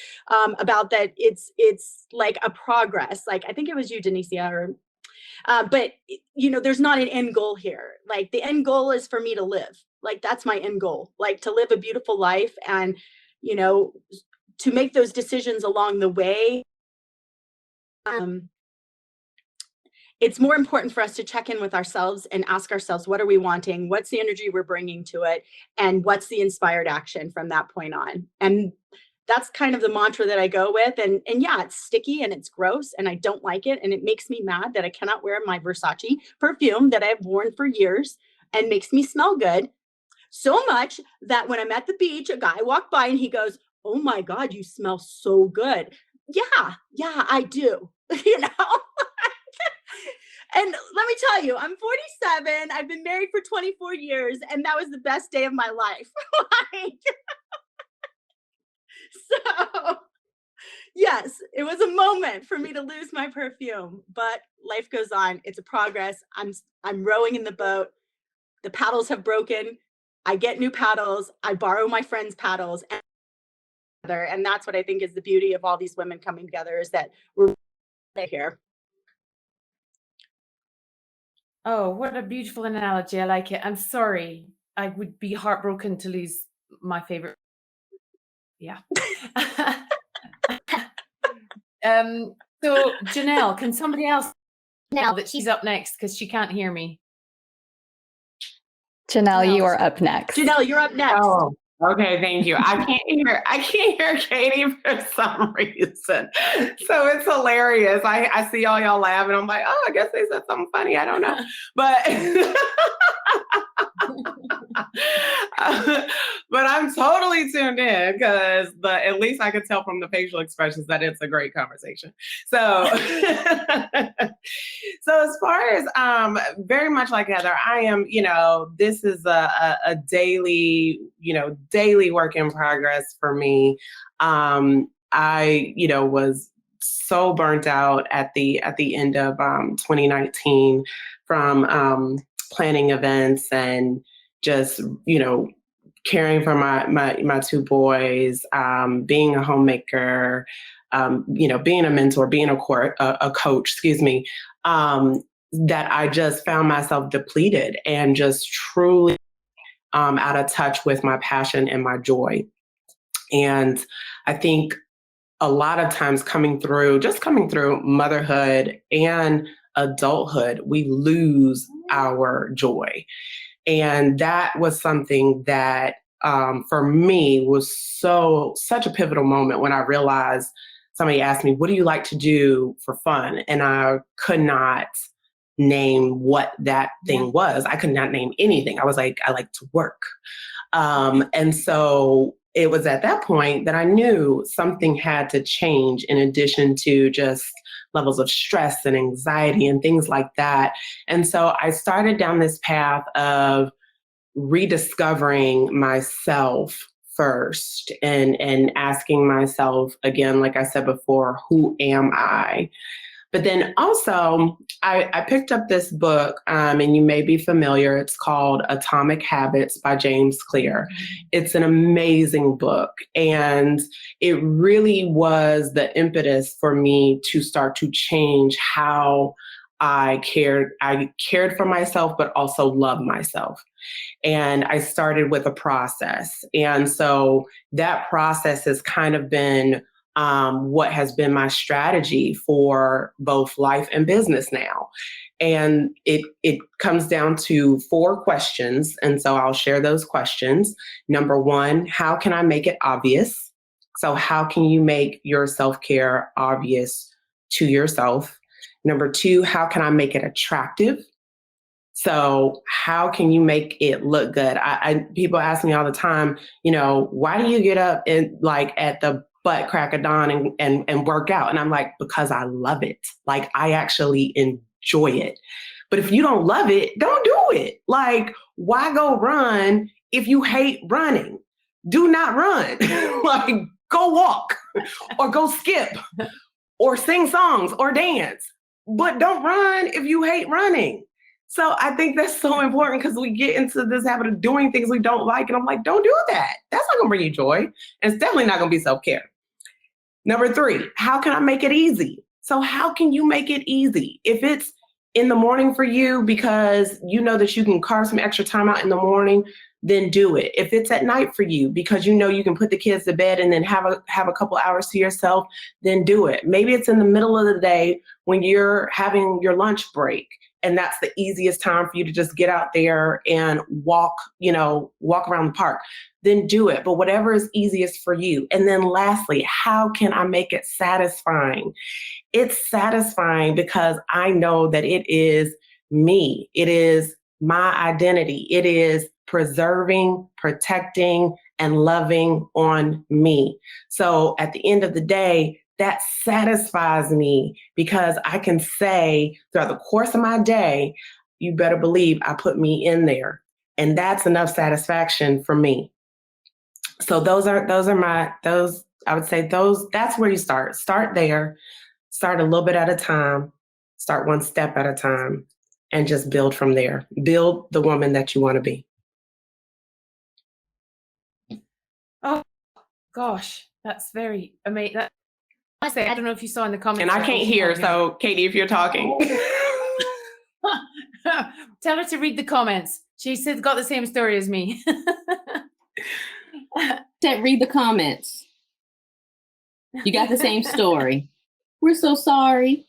about that. It's like a progress. Like, I think it was you, Denicia, but there's not an end goal here. Like the end goal is for me to live. Like that's my end goal, like to live a beautiful life and, to make those decisions along the way. It's more important for us to check in with ourselves and ask ourselves, what are we wanting? What's the energy we're bringing to it? And what's the inspired action from that point on? And that's kind of the mantra that I go with. And yeah, it's sticky and it's gross and I don't like it. And it makes me mad that I cannot wear my Versace perfume that I've worn for years and makes me smell good. So much that when I'm at the beach, a guy walked by and he goes, oh my God, you smell so good. Yeah, I do. And let me tell you, I'm 47. I've been married for 24 years, and that was the best day of my life. So, yes, it was a moment for me to lose my perfume, but life goes on. It's a progress. I'm rowing in the boat. The paddles have broken. I get new paddles. I borrow my friends' paddles, and that's what I think is the beauty of all these women coming together, is that we're here. Oh, what a beautiful analogy. I like it. I'm sorry. I would be heartbroken to lose my favorite. Yeah. So Janelle, can somebody else now that she's up next because she can't hear me? Janelle, you are up next. Janelle, you're up next. Oh, okay, thank you. I can't hear Katie for some reason. So it's hilarious. I see all y'all laughing. I'm like, oh, I guess they said something funny. I don't know. But but I'm totally tuned in because at least I could tell from the facial expressions that it's a great conversation. So so as far as very much like Heather, I am, this is a daily, daily work in progress for me. I, was so burnt out at the end of 2019 from planning events and just, caring for my two boys, being a homemaker, being a mentor, being a coach, that I just found myself depleted and just truly out of touch with my passion and my joy. And I think a lot of times coming through motherhood and adulthood, we lose our joy. And that was something that for me was such a pivotal moment when I realized somebody asked me, what do you like to do for fun? And I could not name what that thing was. I could not name anything. I was like, I like to work. And so it was at that point that I knew something had to change in addition to just levels of stress and anxiety and things like that. And so I started down this path of rediscovering myself first and asking myself again, like I said before, who am I? But then also, I picked up this book, and you may be familiar. It's called Atomic Habits by James Clear. It's an amazing book, and it really was the impetus for me to start to change how I cared for myself, but also love myself. And I started with a process. And so that process has kind of been what has been my strategy for both life and business now. And it comes down to 4 questions. And so I'll share those questions. Number 1, how can I make it obvious? So how can you make your self-care obvious to yourself? Number 2, how can I make it attractive? So how can you make it look good? People ask me all the time, why do you get up and like at the butt crack of dawn and work out? And I'm like, because I love it. Like I actually enjoy it. But if you don't love it, don't do it. Like, why go run if you hate running? Do not run. Like, go walk or go skip or sing songs or dance. But don't run if you hate running. So I think that's so important because we get into this habit of doing things we don't like. And I'm like, don't do that. That's not going to bring you joy. And it's definitely not going to be self-care. Number 3, how can I make it easy? So how can you make it easy? If it's in the morning for you because you know that you can carve some extra time out in the morning, then do it. If it's at night for you because you know you can put the kids to bed and then have a couple hours to yourself, then do it. Maybe it's in the middle of the day when you're having your lunch break. And that's the easiest time for you to just get out there and walk around the park, then do it. But whatever is easiest for you. And then lastly, how can I make it satisfying? It's satisfying because I know that it is me. It is my identity. It is preserving, protecting, and loving on me. So at the end of the day, that satisfies me because I can say throughout the course of my day, you better believe I put me in there. And that's enough satisfaction for me. So I would say that's where you start. Start there, start a little bit at a time, start one step at a time, and just build from there. Build the woman that you want to be. Oh, gosh, that's very amazing. I don't know if you saw in the comments. And I can't hear, so Katie, if you're talking. Tell her to read the comments. She said got the same story as me. Read the comments. You got the same story. We're so sorry.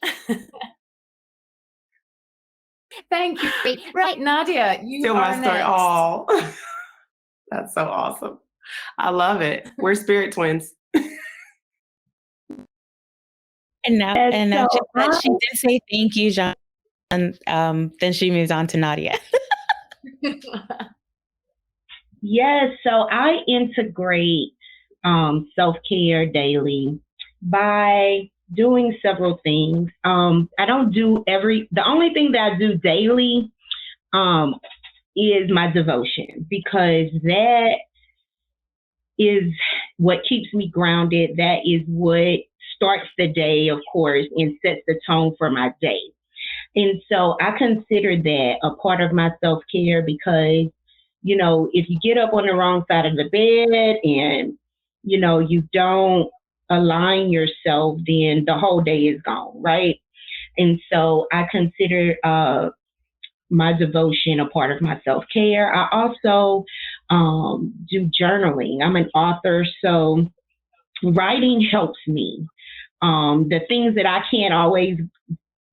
Thank you. Right, Nadia, you Tell are my story. next. Oh, that's so awesome. I love it. We're spirit twins. And now so she did say thank you, John. And then she moves on to Nadia. Yes, so I integrate self-care daily by doing several things. I don't do the only thing that I do daily is my devotion, because that is what keeps me grounded. That is what starts the day, of course, and sets the tone for my day. And so I consider that a part of my self-care, because, you know, if you get up on the wrong side of the bed and, you know, you don't align yourself, then the whole day is gone, right? And so I consider my devotion a part of my self-care. I also do journaling. I'm an author, so writing helps me. The things that I can't always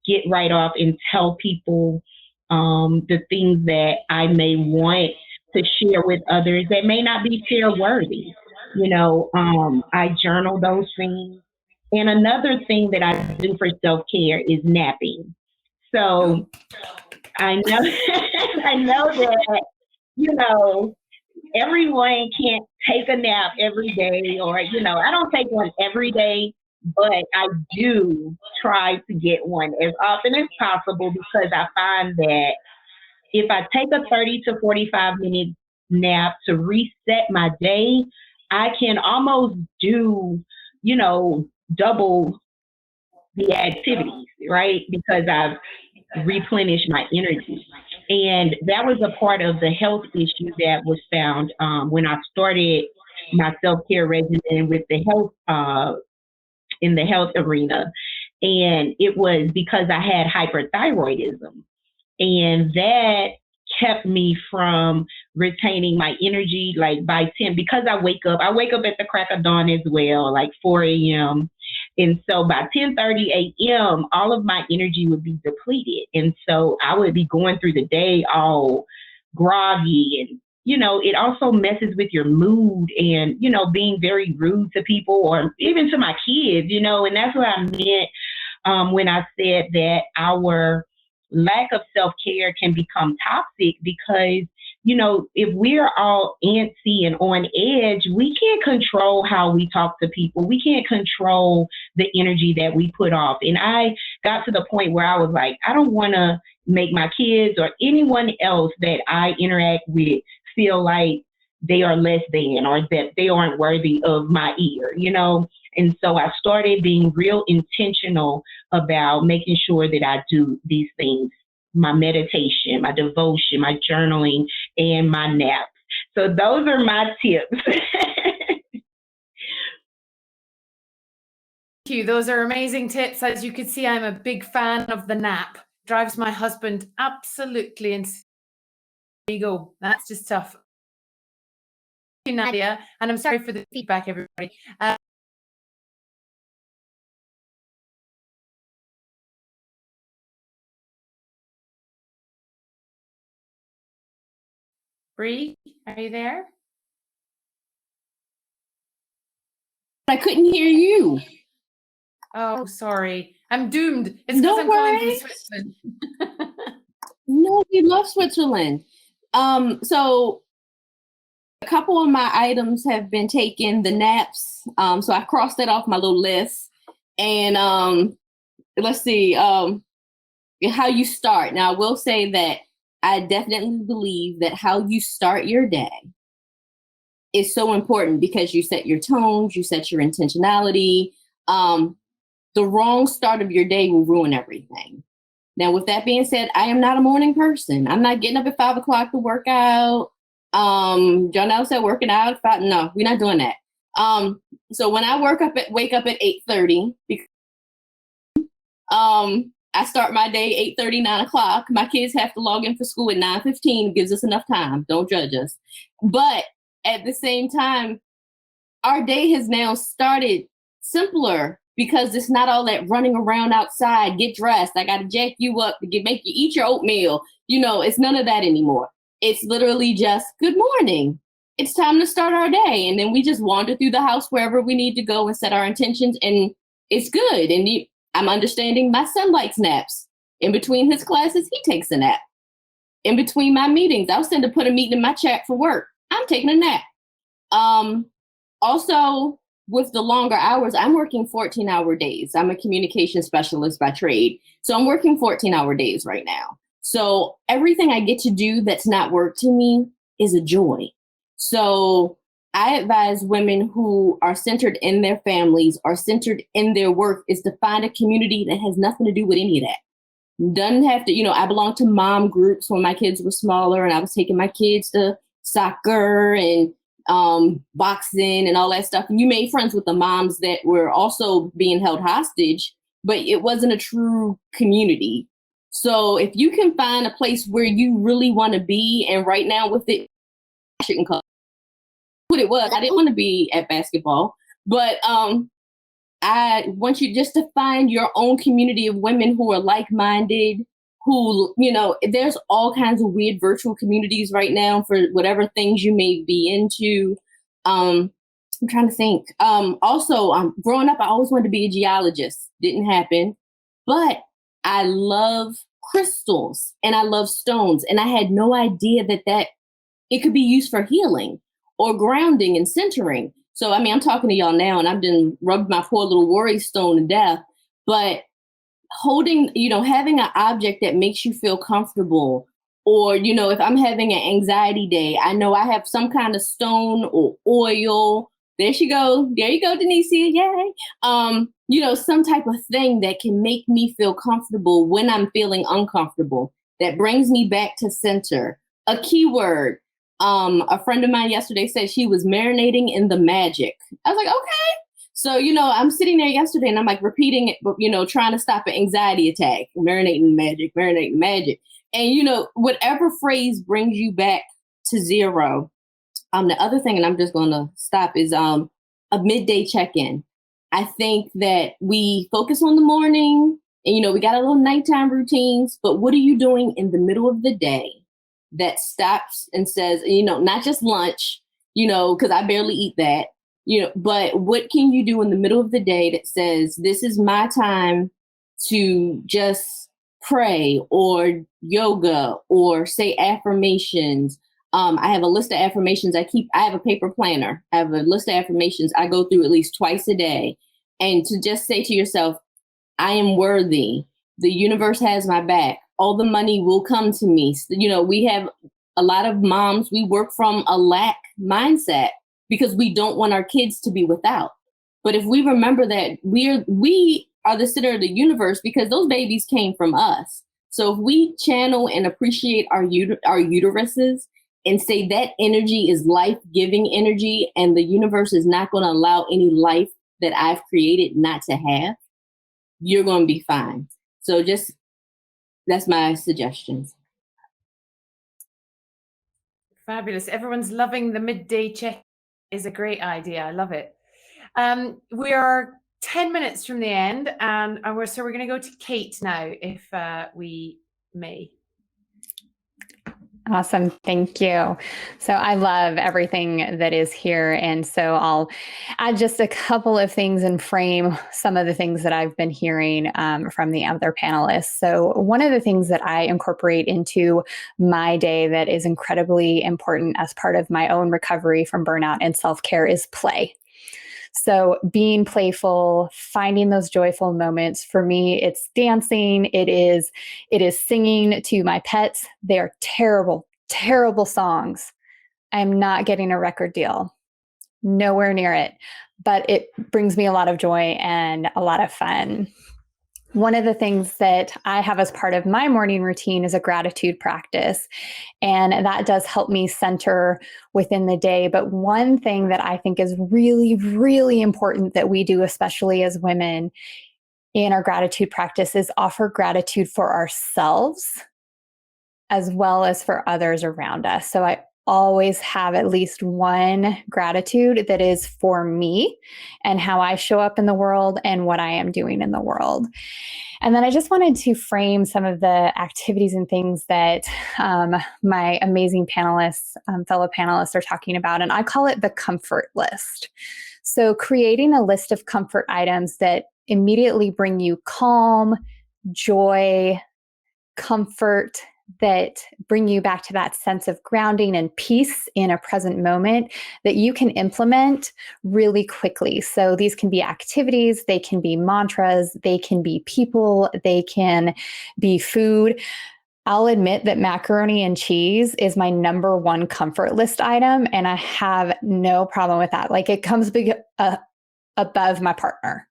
get right off and tell people, the things that I may want to share with others that may not be share worthy. You know, I journal those things. And another thing that I do for self-care is napping. So I know I know that, you know, everyone can't take a nap every day, or, you know, I don't take one every day, but I do try to get one as often as possible, because I find that if I take a 30 to 45-minute nap to reset my day, I can almost do, you know, double the activities, right? Because I've replenished my energy. And that was a part of the health issue that was found when I started my self-care regimen with the health in the health arena. And it was because I had hyperthyroidism. And that kept me from retaining my energy, like by 10, because I wake up at the crack of dawn as well, like 4 a.m. And so by 10:30 a.m., all of my energy would be depleted. And so I would be going through the day all groggy, and, you know, it also messes with your mood and, you know, being very rude to people or even to my kids, you know, and that's what I meant when I said that our lack of self-care can become toxic, because, you know, if we're all antsy and on edge, we can't control how we talk to people. We can't control the energy that we put off. And I got to the point where I was like, I don't want to make my kids or anyone else that I interact with feel like they are less than, or that they aren't worthy of my ear, you know? And so I started being real intentional about making sure that I do these things: my meditation, my devotion, my journaling, and my naps. So those are my tips. Thank you. Those are amazing tips. As you can see, I'm a big fan of the nap. Drives my husband absolutely insane. There you go. That's just tough. Thank you, Nadia. And I'm sorry for the feedback, everybody. Bree, are you there? I couldn't hear you. Oh, sorry. I'm doomed. It's because No I'm calling from worries. Switzerland. No, we love Switzerland. So a couple of my items have been taken, the naps. So I crossed that off my little list. And let's see, how you start. Now, I will say that I definitely believe that how you start your day is so important, because you set your tones, you set your intentionality. The wrong start of your day will ruin everything. Now, with that being said, I am not a morning person. I'm not getting up at 5 o'clock to work out. Jonelle said working out at 5. No, we're not doing that. So when I wake up at 8:30, I start my day 8:30, 9 o'clock. My kids have to log in for school at 9:15. Gives us enough time. Don't judge us. But at the same time, our day has now started simpler because it's not all that running around outside, get dressed. I got to jack you up to make you eat your oatmeal. It's none of that anymore. It's literally just good morning. It's time to start our day. And then we just wander through the house wherever we need to go and set our intentions. And it's good. And I'm understanding my son likes naps. In between his classes, he takes a nap. In between my meetings, I'll put a meeting in my chat for work. I'm taking a nap. Also, with the longer hours, I'm working 14-hour days. I'm a communication specialist by trade. So I'm working 14-hour days right now. So everything I get to do that's not work to me is a joy. So I advise women who are centered in their families or centered in their work is to find a community that has nothing to do with any of that. Doesn't have to, I belong to mom groups when my kids were smaller and I was taking my kids to soccer and boxing and all that stuff. And you made friends with the moms that were also being held hostage, but it wasn't a true community. So if you can find a place where you really want to be, and right now with it, I shouldn't call what it was. I didn't want to be at basketball, but I want you just to find your own community of women who are like-minded, who, there's all kinds of weird virtual communities right now for whatever things you may be into. I'm trying to think. Also, growing up, I always wanted to be a geologist. Didn't happen. But I love crystals and I love stones. And I had no idea that it could be used for healing or grounding and centering. So, I'm talking to y'all now and I've been rubbed my poor little worry stone to death. But holding, having an object that makes you feel comfortable, or, if I'm having an anxiety day, I know I have some kind of stone or oil. There she go. There you go, Denicia. Yay. Some type of thing that can make me feel comfortable when I'm feeling uncomfortable, that brings me back to center. A keyword. A friend of mine yesterday said she was marinating in the magic. I was like, okay. So, I'm sitting there yesterday and I'm like repeating it, but, trying to stop an anxiety attack, marinating magic. And, whatever phrase brings you back to zero. The other thing, and I'm just going to stop, is a midday check-in. I think that we focus on the morning and, we got a little nighttime routines, but what are you doing in the middle of the day that stops and says, not just lunch, because I barely eat that. But what can you do in the middle of the day that says, this is my time to just pray or yoga or say affirmations? I have a list of affirmations I have a paper planner. I have a list of affirmations I go through at least twice a day. And to just say to yourself, I am worthy. The universe has my back. All the money will come to me. We have a lot of moms, we work from a lack mindset, because we don't want our kids to be without. But if we remember that we are the center of the universe because those babies came from us. So if we channel and appreciate our uteruses and say that energy is life-giving energy and the universe is not going to allow any life that I've created not to have, you're going to be fine. So that's my suggestions. Fabulous. Everyone's loving the midday check. Is a great idea. I love it. We are 10 minutes from the end, and we're going to go to Kate now, if we may. Awesome. Thank you. So I love everything that is here. And so I'll add just a couple of things and frame some of the things that I've been hearing from the other panelists. So one of the things that I incorporate into my day that is incredibly important as part of my own recovery from burnout and self-care is play. So being playful, finding those joyful moments. For me, it's dancing. It is singing to my pets. They're terrible, terrible songs. I'm not getting a record deal. Nowhere near it. But it brings me a lot of joy and a lot of fun. One of the things that I have as part of my morning routine is a gratitude practice, and that does help me center within the day. But one thing that I think is really, really important that we do, especially as women, in our gratitude practice is offer gratitude for ourselves as well as for others around us. So I always have at least one gratitude that is for me and how I show up in the world and what I am doing in the world. And then I just wanted to frame some of the activities and things that my amazing panelists, fellow panelists are talking about. And I call it the comfort list. So creating a list of comfort items that immediately bring you calm, joy, comfort, that bring you back to that sense of grounding and peace in a present moment that you can implement really quickly. So these can be activities, they can be mantras, they can be people, they can be food. I'll admit that macaroni and cheese is my number one comfort list item, and I have no problem with that. Like, it comes above my partner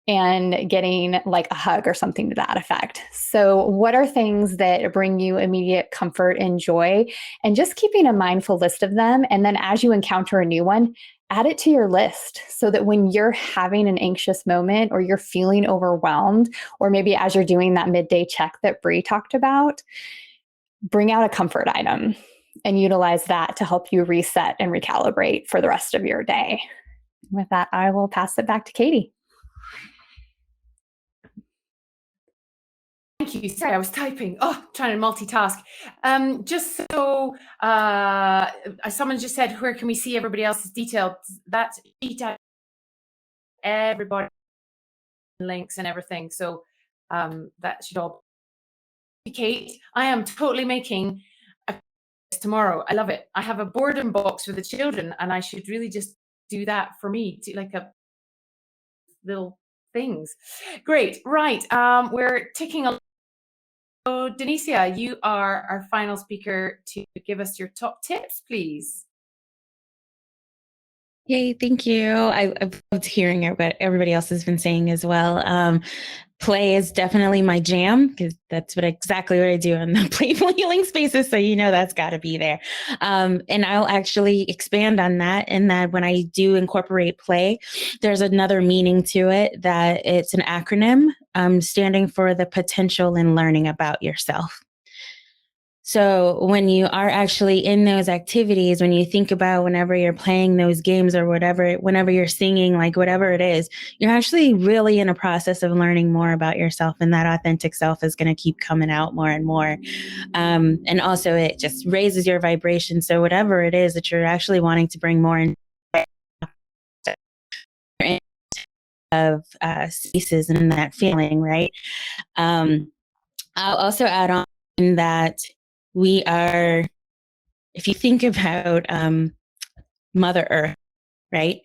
and getting like a hug or something to that effect. So what are things that bring you immediate comfort and joy? And just keeping a mindful list of them. And then as you encounter a new one, add it to your list so that when you're having an anxious moment or you're feeling overwhelmed, or maybe as you're doing that midday check that Bree talked about, bring out a comfort item and utilize that to help you reset and recalibrate for the rest of your day. With that, I will pass it back to Katie. Thank you. Sorry, I was typing. Trying to multitask. Just so someone just said, where can we see everybody else's details? That's everybody links and everything. So that should all be. Kate, I am totally making tomorrow. I love it. I have a boredom box for the children, and I should really just do that for me, to like a little things. Great. Right. We're ticking along. So Denicia, you are our final speaker to give us your top tips, please. Yay, thank you. I've loved hearing what everybody else has been saying as well. Play is definitely my jam, because that's exactly what I do in the playful healing spaces. So that's got to be there. And I'll actually expand on that, in that when I do incorporate play, there's another meaning to it, that it's an acronym standing for the potential in learning about yourself. So when you are actually in those activities, when you think about whenever you're playing those games or whatever, whenever you're singing, like whatever it is, you're actually really in a process of learning more about yourself, and that authentic self is going to keep coming out more and more. And also it just raises your vibration. So whatever it is that you're actually wanting to bring more in of spaces and that feeling, right? I'll also add on that we are, if you think about Mother Earth, right?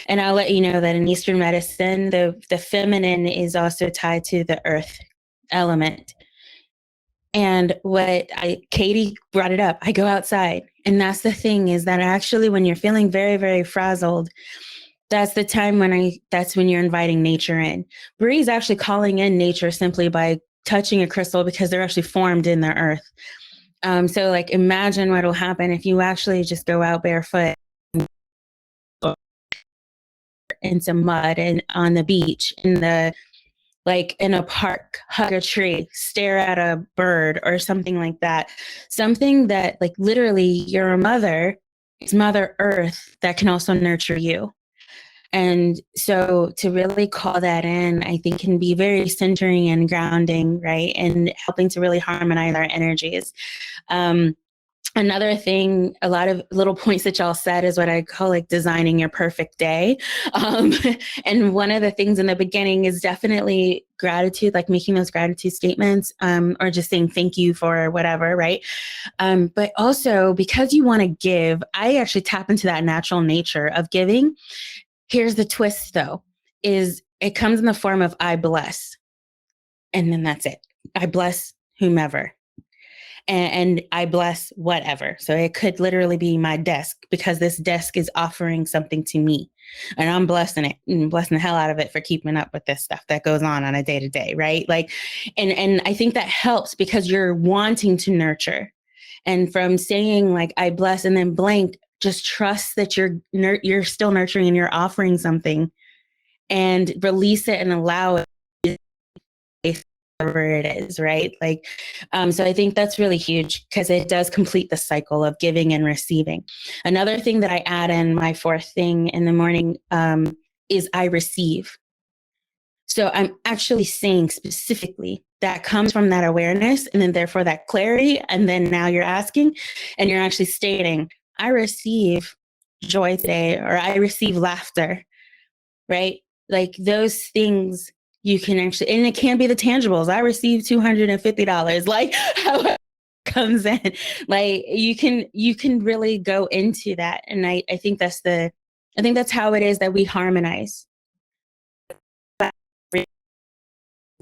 And I'll let you know that in Eastern medicine, the feminine is also tied to the earth element. And Katie brought it up, I go outside. And that's the thing, is that actually when you're feeling very, very frazzled, that's the time that's when you're inviting nature in. Bree's actually calling in nature simply by touching a crystal, because they're actually formed in the earth. So like, imagine what will happen if you actually just go out barefoot in some mud and on the beach, in a park, hug a tree, stare at a bird or something like that. Something that like literally your mother is Mother Earth that can also nurture you. And so to really call that in, I think can be very centering and grounding, right? And helping to really harmonize our energies. Another thing, a lot of little points that y'all said is what I call like designing your perfect day. And one of the things in the beginning is definitely gratitude, like making those gratitude statements, or just saying thank you for whatever, right? But also, because you want to give, I actually tap into that natural nature of giving. Here's the twist though, is it comes in the form of I bless. And then that's it. I bless whomever. And I bless whatever. So it could literally be my desk, because this desk is offering something to me, and I'm blessing it and blessing the hell out of it for keeping up with this stuff that goes on a day to day, right? Like, and I think that helps, because you're wanting to nurture. And from saying like I bless and then blank, just trust that you're still nurturing and you're offering something, and release it and allow it whatever it is, right? Like, so I think that's really huge because it does complete the cycle of giving and receiving. Another thing that I add in my fourth thing in the morning is I receive. So I'm actually saying specifically that comes from that awareness and then therefore that clarity. And then now you're asking and you're actually stating, I receive joy today, or I receive laughter, right? Like those things you can actually, and it can be the tangibles. I received $250, like how it comes in. Like you can really go into that. And I think that's how it is that we harmonize.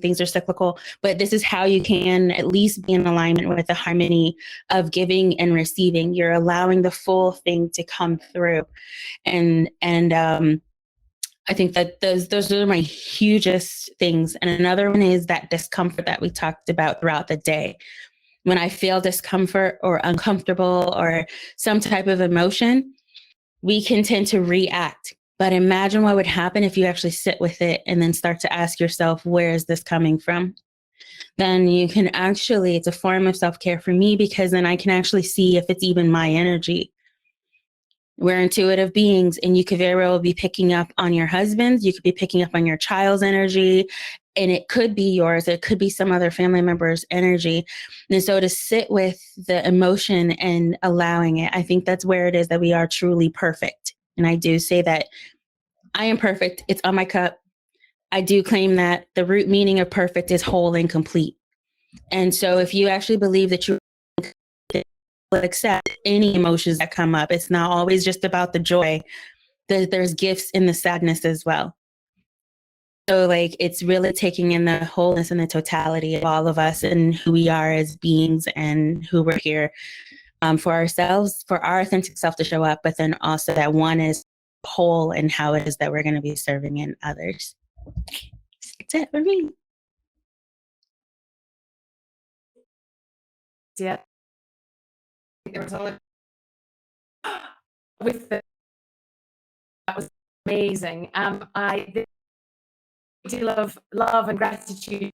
Things are cyclical, but this is how you can at least be in alignment with the harmony of giving and receiving. You're allowing the full thing to come through. And I think that those are my hugest things. And another one is that discomfort that we talked about throughout the day. When I feel discomfort or uncomfortable or some type of emotion, we can tend to react. But imagine what would happen if you actually sit with it and then start to ask yourself, where is this coming from? Then you can actually, it's a form of self-care for me, because then I can actually see if it's even my energy. We're intuitive beings, and you could very well be picking up on your husband's, you could be picking up on your child's energy, and it could be yours, it could be some other family member's energy. And so to sit with the emotion and allowing it, I think that's where it is that we are truly perfect. And I do say that I am perfect. It's on my cup. I do claim that the root meaning of perfect is whole and complete. And so if you actually believe that you will accept any emotions that come up, it's not always just about the joy. There's gifts in the sadness as well. So like it's really taking in the wholeness and the totality of all of us and who we are as beings and who we're here for ourselves, for our authentic self to show up, but then also that one is whole and how it is that we're going to be serving in others. That's it for me. Yeah. There was a with the, that was amazing. I do love and gratitude.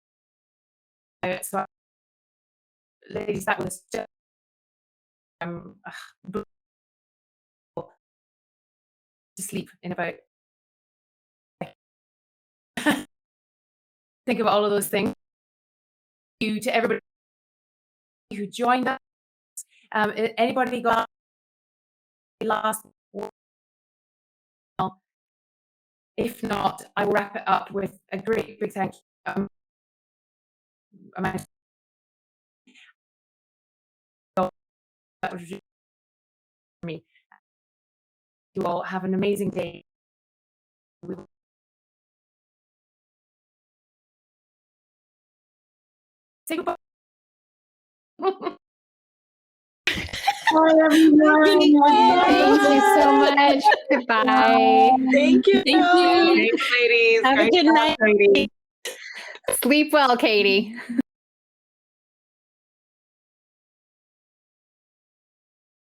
So, ladies, that was just to sleep in about. Think of all of those things. You to everybody who joined us. Anybody got last? If not, I will wrap it up with a great big thank you. That was really for me. You all have an amazing day. Say goodbye. Bye, everyone. Thank you so much. Goodbye. Thank you. Thank you. Thanks, ladies. Have a Great good job, night. ladies. Sleep well, Katie.